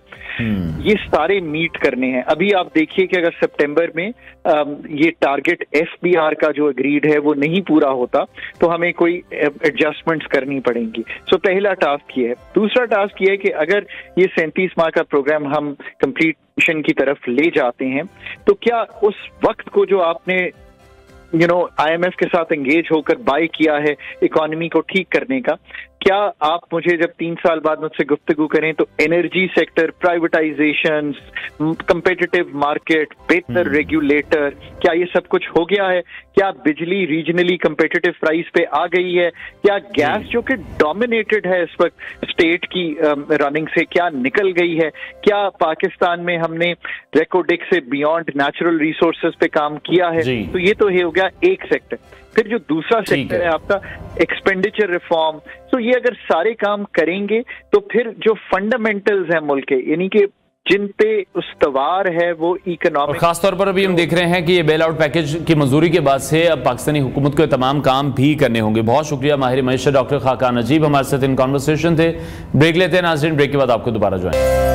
ये सारे मीट करने हैं। अभी आप देखिए कि अगर सितंबर में ये टारगेट FBR का जो एग्रीड है वो नहीं पूरा होता तो हमें कोई एडजस्टमेंट्स करनी पड़ेंगी। सो पहला टास्क ये है। दूसरा टास्क ये है कि अगर ये 37 माह का प्रोग्राम हम कंप्लीशन की तरफ ले जाते हैं, तो क्या उस वक्त को जो आपने IMF के साथ एंगेज होकर बाय किया है इकोनॉमी को ठीक करने का, क्या आप मुझे जब 3 साल बाद मुझसे गुफ्तगू करें तो energy sector, privatisation, competitive market, बेहतर रेगुलेटर, क्या ये सब कुछ हो गया है? क्या बिजली रीजनली कंपेटिटिव प्राइस पे आ गई है? क्या गैस जो कि डोमिनेटेड है इस वक्त स्टेट की रनिंग से, क्या निकल गई है? क्या पाकिस्तान में हमने रेकोडेक से बियॉन्ड नेचुरल रिसोर्सेज पे काम किया है? तो ये तो हो गया एक सेक्टर। फिर जो दूसरा सेक्टर है आपका एक्सपेंडिचर रिफॉर्म, तो ये अगर सारे काम करेंगे तो फिर जो फंडामेंटल्स हैं मुल्क के, यानी कि जिन पे उस्तवार है वो इकोनॉमिक, खासतौर पर अभी हम देख रहे हैं कि ये बेल आउट पैकेज की मंजूरी के बाद से अब पाकिस्तानी हुकूमत को तमाम काम भी करने होंगे। बहुत शुक्रिया माहिर मईशत डॉक्टर खाकान नजीब हमारे साथ इन कॉन्वर्सेशन थे। ब्रेक लेते हैं नाज़रीन, ब्रेक के बाद आपको दोबारा join.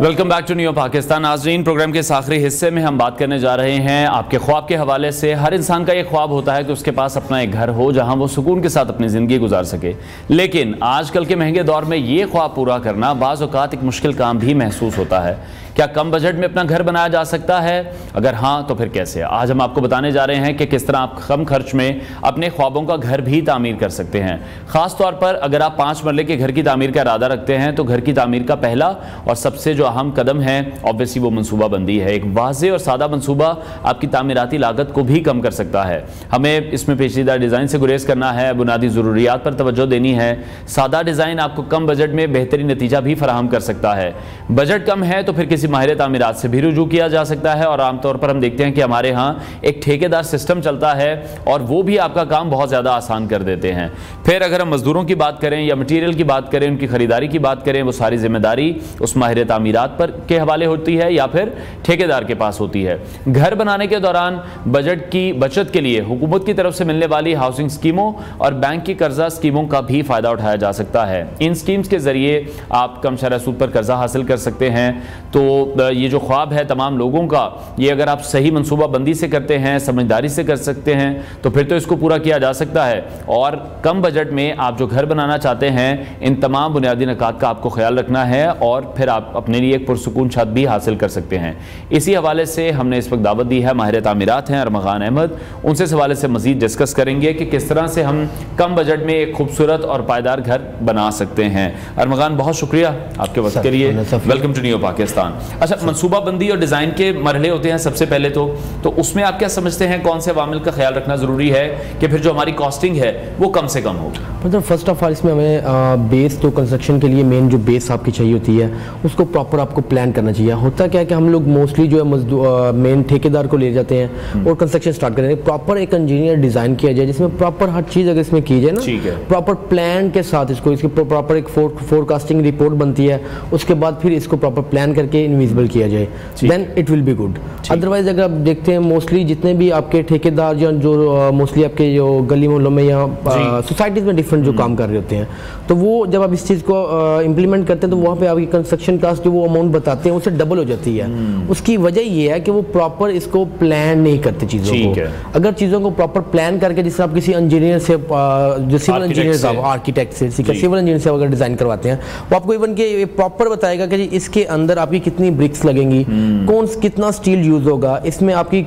Welcome back to new Pakistan. नाज़रीन, प्रोग्राम के इस आखिरी हिस्से में हम बात करने जा रहे हैं आपके ख्वाब के हवाले से। हर इंसान का ये ख्वाब होता है कि उसके पास अपना एक घर हो जहां वो सुकून के साथ अपनी ज़िंदगी गुजार सके, लेकिन आजकल के महंगे दौर में ये ख्वाब पूरा करना बाज़ औक़ात एक मुश्किल काम भी महसूस होता है। क्या कम बजट में अपना घर बनाया जा सकता है? अगर हाँ तो फिर कैसे? आज हम आपको बताने जा रहे हैं कि किस तरह आप कम खर्च में अपने ख्वाबों का घर भी तामीर कर सकते हैं। ख़ास तौर पर अगर आप 5 मरले के घर की तामीर का इरादा रखते हैं तो घर की तामीर का पहला और सबसे जो अहम कदम है ऑब्वियसली वो मनसूबाबंदी है। एक वाज़ेह और सादा मनसूबा आपकी तामीराती लागत को भी कम कर सकता है। हमें इसमें पेचीदा डिज़ाइन से गुरेज करना है, बुनियादी ज़रूरियात पर तवज्जो देनी है। सादा डिज़ाइन आपको कम बजट में बेहतरीन नतीजा भी फराहम कर सकता है। बजट कम है तो फिर किसी माहिर तामीरात से भी रुजू किया जा सकता है, और आमतौर पर हम देखते हैं कि हमारे यहाँ एक ठेकेदार सिस्टम चलता है और वो भी आपका काम बहुत ज़्यादा आसान कर देते हैं। फिर अगर हम मजदूरों की बात करें या मटीरियल की बात करें, उनकी खरीदारी की बात करें, वो सारी जिम्मेदारी उस माहिर तामीरात पर के हवाले होती है या फिर ठेकेदार के पास होती है। घर बनाने के दौरान बजट की बचत के लिए हुकूमत की तरफ से मिलने वाली हाउसिंग स्कीमों और बैंक की कर्जा स्कीमों का भी फ़ायदा उठाया जा सकता है। इन स्कीम्स के ज़रिए आप कम शरह सूद पर कर्जा हासिल कर सकते हैं। तो ये जो ख्वाब है तमाम लोगों का, ये अगर आप सही मनसूबाबंदी से करते हैं, समझदारी से कर सकते हैं, तो फिर तो इसको पूरा किया जा सकता है। और कम बजट में आप जो घर बनाना चाहते हैं, इन तमाम बुनियादी निकात का आपको ख्याल रखना है और फिर आप अपने लिए एक पुरसुकून छत भी हासिल कर सकते हैं। इसी हवाले से हमने इस वक्त दावत दी है माहिर तामीरात हैं अरमगान अहमद, उनसे इस हवाले से मजीद डिस्कस करेंगे कि किस तरह से हम कम बजट में एक खूबसूरत और पायदार घर बना सकते हैं। अरमगान, बहुत शुक्रिया आपके वक्त के लिए। Welcome to new Pakistan. अच्छा, मनसूबाबंदी और डिज़ाइन के मरहले होते हैं सबसे पहले तो उसमें आप क्या समझते हैं कौन से अवामिल का ख्याल रखना ज़रूरी है कि फिर जो हमारी कॉस्टिंग है वो कम से कम हो? मतलब फर्स्ट ऑफ ऑल इसमें हमें बेस, तो कंस्ट्रक्शन के लिए मेन जो बेस आपकी चाहिए होती है उसको प्रॉपर आपको प्लान करना चाहिए। होता क्या है कि हम लोग मोस्टली जो है मेन ठेकेदार को ले जाते हैं और कंस्ट्रक्शन स्टार्ट करते हैं। प्रॉपर एक इंजीनियर डिज़ाइन किया जाए जिसमें प्रॉपर हर चीज़ अगर इसमें की जाए ना, प्रॉपर प्लान के साथ इसको, इसकी प्रॉपर एक फोरकास्टिंग रिपोर्ट बनती है, उसके बाद फिर इसको प्रॉपर प्लान करके इनविजिबल किया जाए, then it will be good. Otherwise अगर आप देखते हैं मोस्टली जितने भी आपके ठेकेदार या जो मोस्टली आपके जो गली मोहल्लों में या सोसाइटीज़ में डिफरेंट जो काम कर रहे होते हैं, तो वो जब आप इस चीज़ को इम्प्लीमेंट करते हैं तो वहाँ पे आपकी कंस्ट्रक्शन कास्ट जो वो अमाउंट बताते हैं उससे डबल हो जाती है। उसकी वजह ये है कि वो प्रॉपर इसको प्लान नहीं करते चीज़ों को। अगर चीज़ों को प्रॉपर प्लान करके, जिससे आप किसी इंजीनियर से, जो सिविल इंजीनियर, आर्किटेक्ट से, सिविल इंजीनियर से अगर डिज़ाइन करवाते हैं, वो आपको इवन के प्रॉपर बताएगा कि इसके अंदर आपकी कितनी ब्रिक्स लगेंगी, कितना स्टील यूज होगा, इसमें आपकी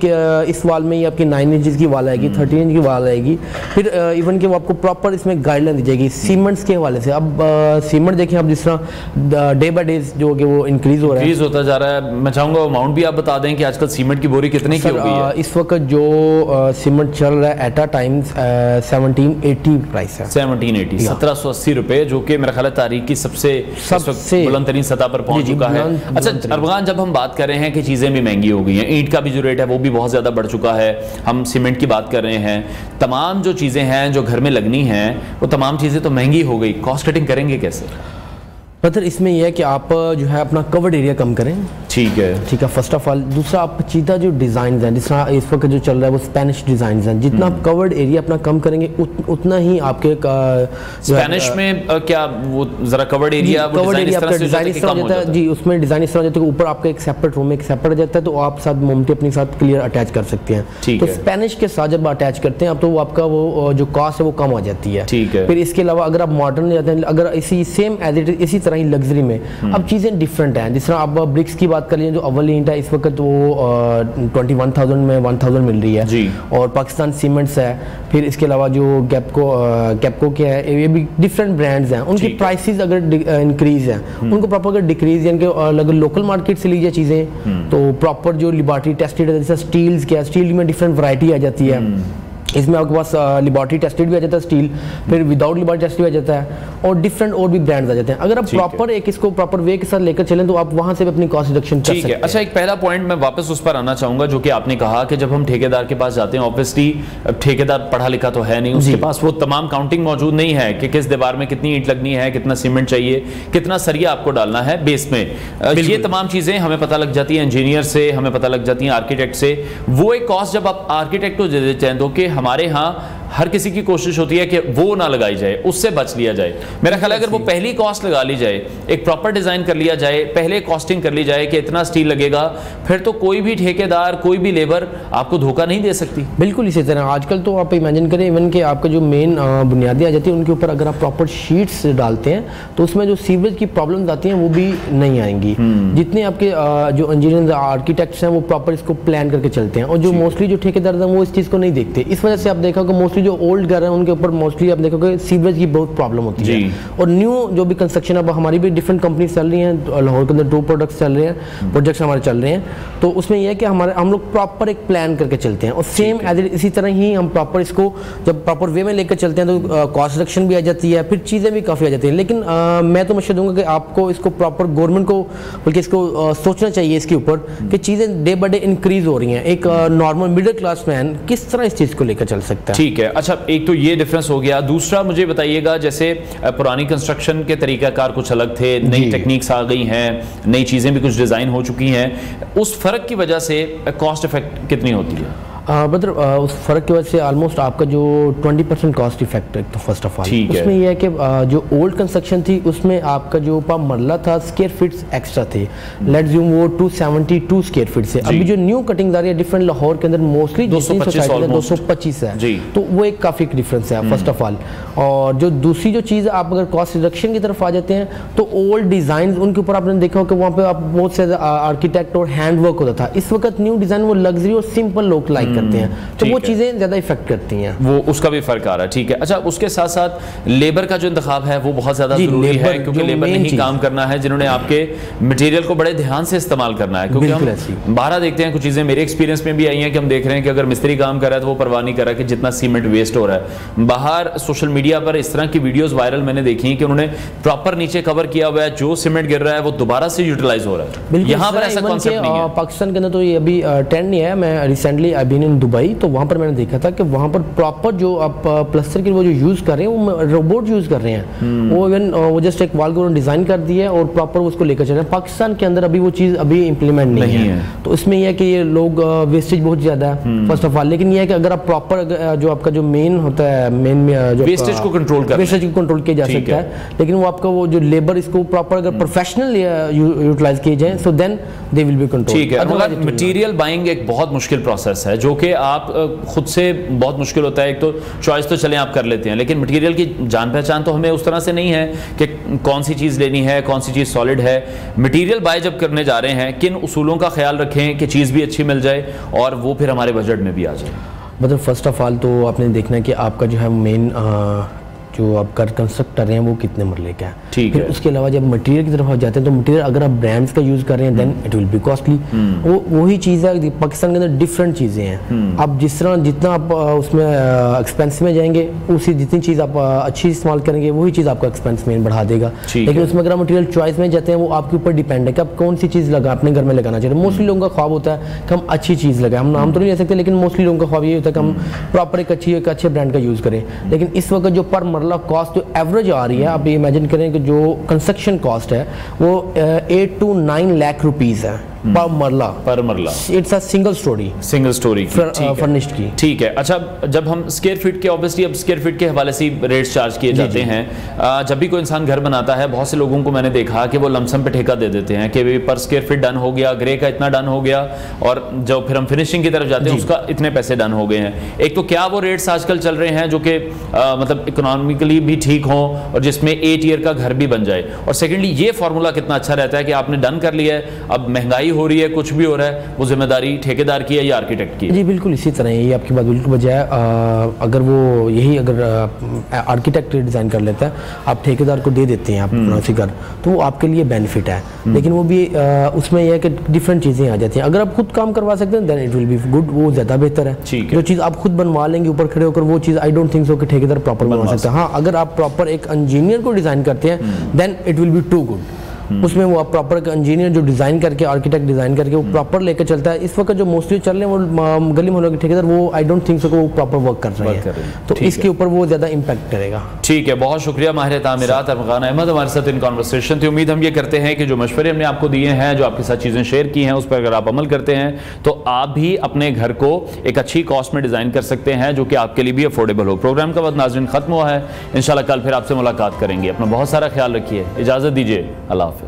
इस वाल में आपकी 9 इंच की वाल आएगी, 13 इंच की वाल आएगी। फिर इवन के वो आपको प्रॉपर इसमें गाइडलाइन दी जाएगी सीमेंट्स के हवाले से। अब सीमेंट देखें आप, जिस तरह डे बाय डे जो कि वो इंक्रीज हो रहा है, इंक्रीज होता जा रहा है। मैं चाहूंगा अमाउंट भी आप बता दें कि आजकल सीमेंट की बोरी कितने की हो गई है? इस वक्त जो सीमेंट चल रहा है एट अ टाइम 1780 प्राइस है। 1780, 1780 रुपए, जो कि मेरा ख्याल है तारीख की सबसे बुलंद तरीन सतह पर पहुंच चुका है। अच्छा अरमगान, जब हम बात कर रहे हैं कि चीज़ें भी महंगी हो गई हैं, ईंट का भी जो रेट है वो भी बहुत ज़्यादा बढ़ चुका है, हम सीमेंट की बात कर रहे हैं, तमाम जो चीज़ें हैं जो घर में लगनी हैं वो तमाम चीज़ें तो महंगी हो गई, कॉस्ट कटिंग करेंगे कैसे? मतलब इसमें यह है कि आप जो है अपना कवर्ड एरिया कम करें। ठीक है फर्स्ट ऑफ ऑल। दूसरा, आप चीता जो डिज़ाइन हैं, जिस तरह इस वक्त जो चल रहा है वो स्पेनिश डिज़ाइन हैं, जितना आप कवर्ड एरिया अपना कम करेंगे उतना ही आपके स्पेनिश में क्या वो जरा कवर्ड एरिया आपका डिज़ाइन इस तरह जाता है जी, उसमें डिज़ाइन इस तरह जाता है कि ऊपर आपका एक सेपरेट रूम, एक सेपरेट जाता है, तो आप साथ मोमटी अपने साथ क्लियर अटैच कर सकते हैं। तो स्पेनिश के साथ जब अटैच करते हैं आप, तो आपका वो जो कॉस्ट है वो कम आ जाती है। ठीक है। फिर इसके अलावा अगर आप मॉडर्न जाते हैं, अगर इसी सेम एज इट इसी तरह ही लग्जरी में। अब चीज़ें डिफरेंट हैं, जिस तरह आप ब्रिक्स की बात कर लीजिए, जो अव्वल ईंट है इस वक्त वो 21,000 में 1,000 मिल रही है जी। और पाकिस्तान सीमेंट्स है, फिर इसके अलावा जो गैपको क्या है, ये भी डिफरेंट ब्रांड्स हैं, उनकी प्राइसेस अगर इंक्रीज है, उनको प्रॉपर अगर डिक्रीज यानी कि अगर लोकल मार्केट से लीजिए चीज़ें तो प्रॉपर जो लिबर्टी टेस्टेड है, जैसे स्टील्स क्या, स्टील में डिफरेंट वैरायटी आ जाती है, इसमें आपके पास लिबर्टी टेस्टेड भी आ जाता है स्टील, फिर विदाउट लिबर्टी टेस्टेड भी आ जाता है, और डिफरेंट और भी ब्रांड्स आ जाते हैं। अगर आप प्रॉपर एक इसको प्रॉपर वे के साथ लेकर चलें तो आप वहां से भी अपनी कॉस्ट रिडक्शन कर सकते हैं। अच्छा, एक पहला पॉइंट मैं वापस उस पर आना चाहूंगा जो कि आपने कहा कि जब हम ठेकेदार के पास जाते हैं, ऑब्वियसली ठेकेदार पढ़ा लिखा तो है नहीं, उसके पास वो तमाम काउंटिंग मौजूद नहीं है कि किस दीवार में कितनी ईंट लगनी है, कितना सीमेंट चाहिए, कितना सरिया आपको डालना है बेस में, ये तमाम चीजें हमें पता लग जाती है इंजीनियर से, हमें पता लग जाती है आर्किटेक्ट से। वो एक कॉस्ट जब आप आर्किटेक्ट को दे देते हैं तो कि हमारे यहाँ हर किसी की कोशिश होती है कि वो ना लगाई जाए, उससे बच लिया जाए। मेरा ख्याल है अगर वो पहली कॉस्ट लगा ली जाए, एक प्रॉपर डिजाइन कर लिया जाए, पहले कॉस्टिंग कर ली जाए कि इतना स्टील लगेगा, फिर तो कोई भी ठेकेदार, कोई भी लेबर आपको धोखा नहीं दे सकती। बिल्कुल इसी तरह आजकल तो आप इमेजिन करें इवन कि आपका जो मेन बुनियादी आ जाती है उनके ऊपर अगर आप प्रॉपर शीट्स डालते हैं तो उसमें जो सीवरेज की प्रॉब्लम्स आती हैं वो भी नहीं आएंगी। जितने आपके जो इंजीनियर आर्किटेक्ट्स हैं वो प्रॉपर इसको प्लान करके चलते हैं, और जो मोस्टली जो ठेकेदार हैं वो इस चीज़ को नहीं देखते। इस वजह से आप देखा कि मोस्टली जो ओल्ड घर हैं उनके ऊपर मोस्टली आप देखोगे सीवरेज की बहुत प्रॉब्लम होती है। और न्यू जो भी कंस्ट्रक्शन, अब हमारी भी डिफरेंट कंपनीज चल रही हैं, लाहौर के अंदर 2 प्रोडक्ट्स चल रहे हैं, प्रोजेक्ट्स हमारे चल रहे हैं, तो उसमें यह है कि हम लोग प्रॉपर एक प्लान करके चलते हैं, और सेम एज इसी तरह ही हम प्रॉपर इसको जब प्रॉपर वे में लेकर चलते हैं तो कॉस्ट रिडक्शन भी आ जाती है, फिर चीज़ें भी काफ़ी आ जाती हैं। लेकिन मैं तो मशवरा दूंगा कि आपको इसको प्रॉपर गवर्नमेंट को बल्कि इसको सोचना चाहिए इसके ऊपर कि चीज़ें डे बाय डे इंक्रीज हो रही हैं। एक नॉर्मल मिडिल क्लास मैन किस तरह इस चीज़ को लेकर चल सकता है। ठीक है, अच्छा एक तो ये डिफरेंस हो गया। दूसरा मुझे बताइएगा, जैसे पुरानी कंस्ट्रक्शन के तरीकाकार कुछ अलग थे, नई टेक्निक्स आ गई हैं, नई चीज़ें भी कुछ डिज़ाइन हो चुकी हैं, उस फर्क की वजह से कॉस्ट इफेक्ट कितनी होती है? मतलब उस फर्क की वजह से ऑलमोस्ट आपका जो 20% कॉस्ट इफेक्ट है तो फर्स्ट ऑफ ऑल उसमें यह है कि जो ओल्ड कंस्ट्रक्शन थी उसमें आपका जो मरला था स्क्वायर फीट्स एक्स्ट्रा थे, लेट्स ज़ूम वो 272 स्क्वायर फीट से। अभी जो न्यू कटिंग आ रही है डिफरेंट लाहौर के अंदर मोस्टली 225 है, तो वो एक काफ़ी डिफरेंस है फर्स्ट ऑफ ऑल। और जो दूसरी जो चीज़ आप अगर कॉस्ट रिडक्शन की तरफ आ जाते हैं तो ओल्ड डिज़ाइन उनके ऊपर आपने देखा हो कि वहाँ पे आप बहुत से आर्किटेक्ट और हैंड वर्क होता था। इस वक्त न्यू डिज़ाइन वो लग्जरी और सिंपल लोग लाइक करते हैं, तो वो चीजें ज्यादा इफेक्ट करती हैं, वो उसका भी फर्क आ रहा है। ठीक है, अच्छा उसके साथ साथ लेबर का जो इंतखाब है वो बहुत ज्यादा जरूरी है, क्योंकि लेबर ने ही काम करना है जिन्होंने आपके मटेरियल को बड़े ध्यान से इस्तेमाल करना है। क्योंकि हम बाहर देखते हैं कुछ चीजें मेरे एक्सपीरियंस में भी आई हैं कि हम देख रहे हैं कि अगर मिस्त्री काम कर रहा है तो वो परवाह नहीं कर रहा कि जितना सीमेंट वेस्ट हो रहा है। बाहर सोशल मीडिया पर इस तरह की वीडियोस वायरल मैंने देखी कि उन्होंने प्रॉपर नीचे कवर किया हुआ है, जो सीमेंट गिर रहा है वो दोबारा से यूटिलाइज हो रहा है। यहाँ पर ऐसा कॉन्सेप्ट नहीं है। पाकिस्तान के अंदर तो ये अभी ट्रेंड नहीं है। मैं recently I been in Dubai, तो वहाँ पर मैंने देखा था कि वहाँ पर प्रॉपर जो आप प्लस्तर के वो जो यूज़ कर रहे हैं वो रोबोट यूज़ कर रहे हैं। वो इवन वो जस्ट एक वॉल को डिज़ाइन कर दिया है और प्रॉपर उसको लेकर चल रहे हैं। पाकिस्तान के अंदर अभी वो चीज़ अभी इम्प्लीमेंट नहीं है, तो इसमें यह है कि ये लोग वेस्टेज बहुत ज़्यादा है फर्स्ट ऑफ ऑल। लेकिन यह है कि अगर आप प्रॉपर जो आपका जो मेन होता है, मेन जो वेस्टेज को कंट्रोल किया जा सकता है, लेकिन वो आपका वो जो लेबर इसको प्रॉपर अगर प्रोफेशनल यूटिलाइज किए जाए so then they will be control. ठीक है, मगर मटेरियल बाइंग एक बहुत मुश्किल प्रोसेस है जो कि आप खुद से बहुत मुश्किल होता है। एक तो चॉइस तो चलें आप कर लेते हैं, लेकिन मटेरियल की जान पहचान तो हमें उस तरह से नहीं है कि कौन सी चीज़ लेनी है, कौन सी चीज़ सॉलिड है। मटेरियल बाय जब करने जा रहे हैं किन उसूलों का ख्याल रखें कि चीज़ भी अच्छी मिल जाए और वो फिर हमारे बजट में भी आ जाए? मतलब फर्स्ट ऑफ ऑल तो आपने देखना है कि आपका जो है मेन जो आप कंस्ट्रक्ट कर रहे हैं वो कितने मरले का है। ठीक है। उसके अलावा जब मटेरियल की तरफ आ जाते हैं तो मटेरियल अगर आप ब्रांड्स का यूज़ कर रहे हैं then it will be costly. वही चीज़ है पाकिस्तान के अंदर डिफरेंट चीज़ें हैं। आप जितना आप उसमें एक्सपेंस में जाएंगे उसी जितनी चीज़ आप अच्छी इस्तेमाल करेंगे वही चीज़ आपका एक्सपेंस में बढ़ा देगा। लेकिन उसमें अगर आप मटेरियल चॉइस में जाते हैं वो आपके ऊपर डिपेंड है कि आप कौन सी चीज़ लगा अपने घर में लगाना चाहिए। मोस्टली लोगों का ख्वाब होता है कि हम अच्छी चीज़ लगाएं, हम नाम तो नहीं ले सकते, लेकिन मोस्टली लोगों का ख्वाब ये होता है कि हम प्रॉपर एक अच्छे ब्रांड का यूज़ करें। लेकिन इस वक्त जो पर मरला कॉस्ट जो एवरेज आ रही है, आप इमेजिन करें कि जो कंस्ट्रक्शन कॉस्ट है वो 8 to 9 लाख रुपीज़ है पर मरला, it's a single storey furnished की। ठीक है। अच्छा, जब हम स्क्वायर फीट के, ऑब्वियसली अब स्क्वायर फीट के हवाले से रेट्स चार्ज किए जाते हैं। जब भी कोई इंसान घर बनाता है, बहुत से लोगों को मैंने देखा कि वो लमसम पे ठेका दे देते हैं कि पर स्क्वायर फीट डन हो गया, ग्रे का इतना डन हो गया, और जब फिर हम फिनिशिंग की तरफ जाते हैं उसका इतने पैसे डन हो गए हैं। एक तो क्या वो रेट्स आजकल चल रहे हैं जो कि मतलब इकोनॉमिकली भी ठीक हों और जिसमें 8 ईयर का घर भी बन जाए, और सेकेंडली ये फार्मूला कितना अच्छा रहता है कि आपने डन कर लिया है, अब महंगाई हो रही है, कुछ भी हो रहा है, वो जिम्मेदारी ठेकेदार की है या आर्किटेक्ट की? जी बिल्कुल इसी तरह है, ये आपकी बात बिल्कुल बजाय। अगर वो यही अगर आर्किटेक्ट डिज़ाइन कर लेता है, आप ठेकेदार को दे देते हैं आप मुनासिब घर, तो वो आपके लिए बेनिफिट है। लेकिन वो भी उसमें यह है कि डिफरेंट चीज़ें आ जाती हैं। अगर आप खुद काम करवा सकते हैं then it will be good, वो ज़्यादा बेहतर है। जो चीज़ आप खुद बनवा लेंगे ऊपर खड़े होकर, वो चीज़ आई डोंट थिंक सो कि ठेकेदार प्रॉपर बनवा सकता है। हाँ, अगर आप प्रॉपर एक इंजीनियर को डिज़ाइन करते हैं then it will be too good. उसमें वो आप प्रॉपर इंजीनियर जो डिज़ाइन करके, आर्किटेक्ट डिज़ाइन करके वो प्रॉपर लेकर चलता है। इस वक्त जो मोस्टली चल रहे हैं वो गली मोहल्लों के ठेकेदार, वो आई डोंट थिंक सो वो प्रॉपर वर्क कर रहे हैं, तो इसके ऊपर वो ज़्यादा इम्पैक्ट करेगा। ठीक है, बहुत शुक्रिया माहिर तामीरात अरफान अहमद हमारे साथ इन कॉन्वर्सेशन थी। उम्मीद हम ये करते हैं कि जो मशवरे हमने आपको दिए हैं, जो आपके साथ चीज़ें शेयर की हैं, उस पर अगर आप अमल करते हैं तो आप भी अपने घर को एक अच्छी कॉस्ट में डिज़ाइन कर सकते हैं जो कि आपके लिए भी अफोर्डेबल हो। प्रोग्राम का वक्त नाज़रीन ख़त्म हुआ है, इंशाल्लाह कल फिर आपसे मुलाकात करेंगे। अपना बहुत सारा ख्याल रखिए, इजाज़त दीजिए, अल्लाह हाफ़िज़।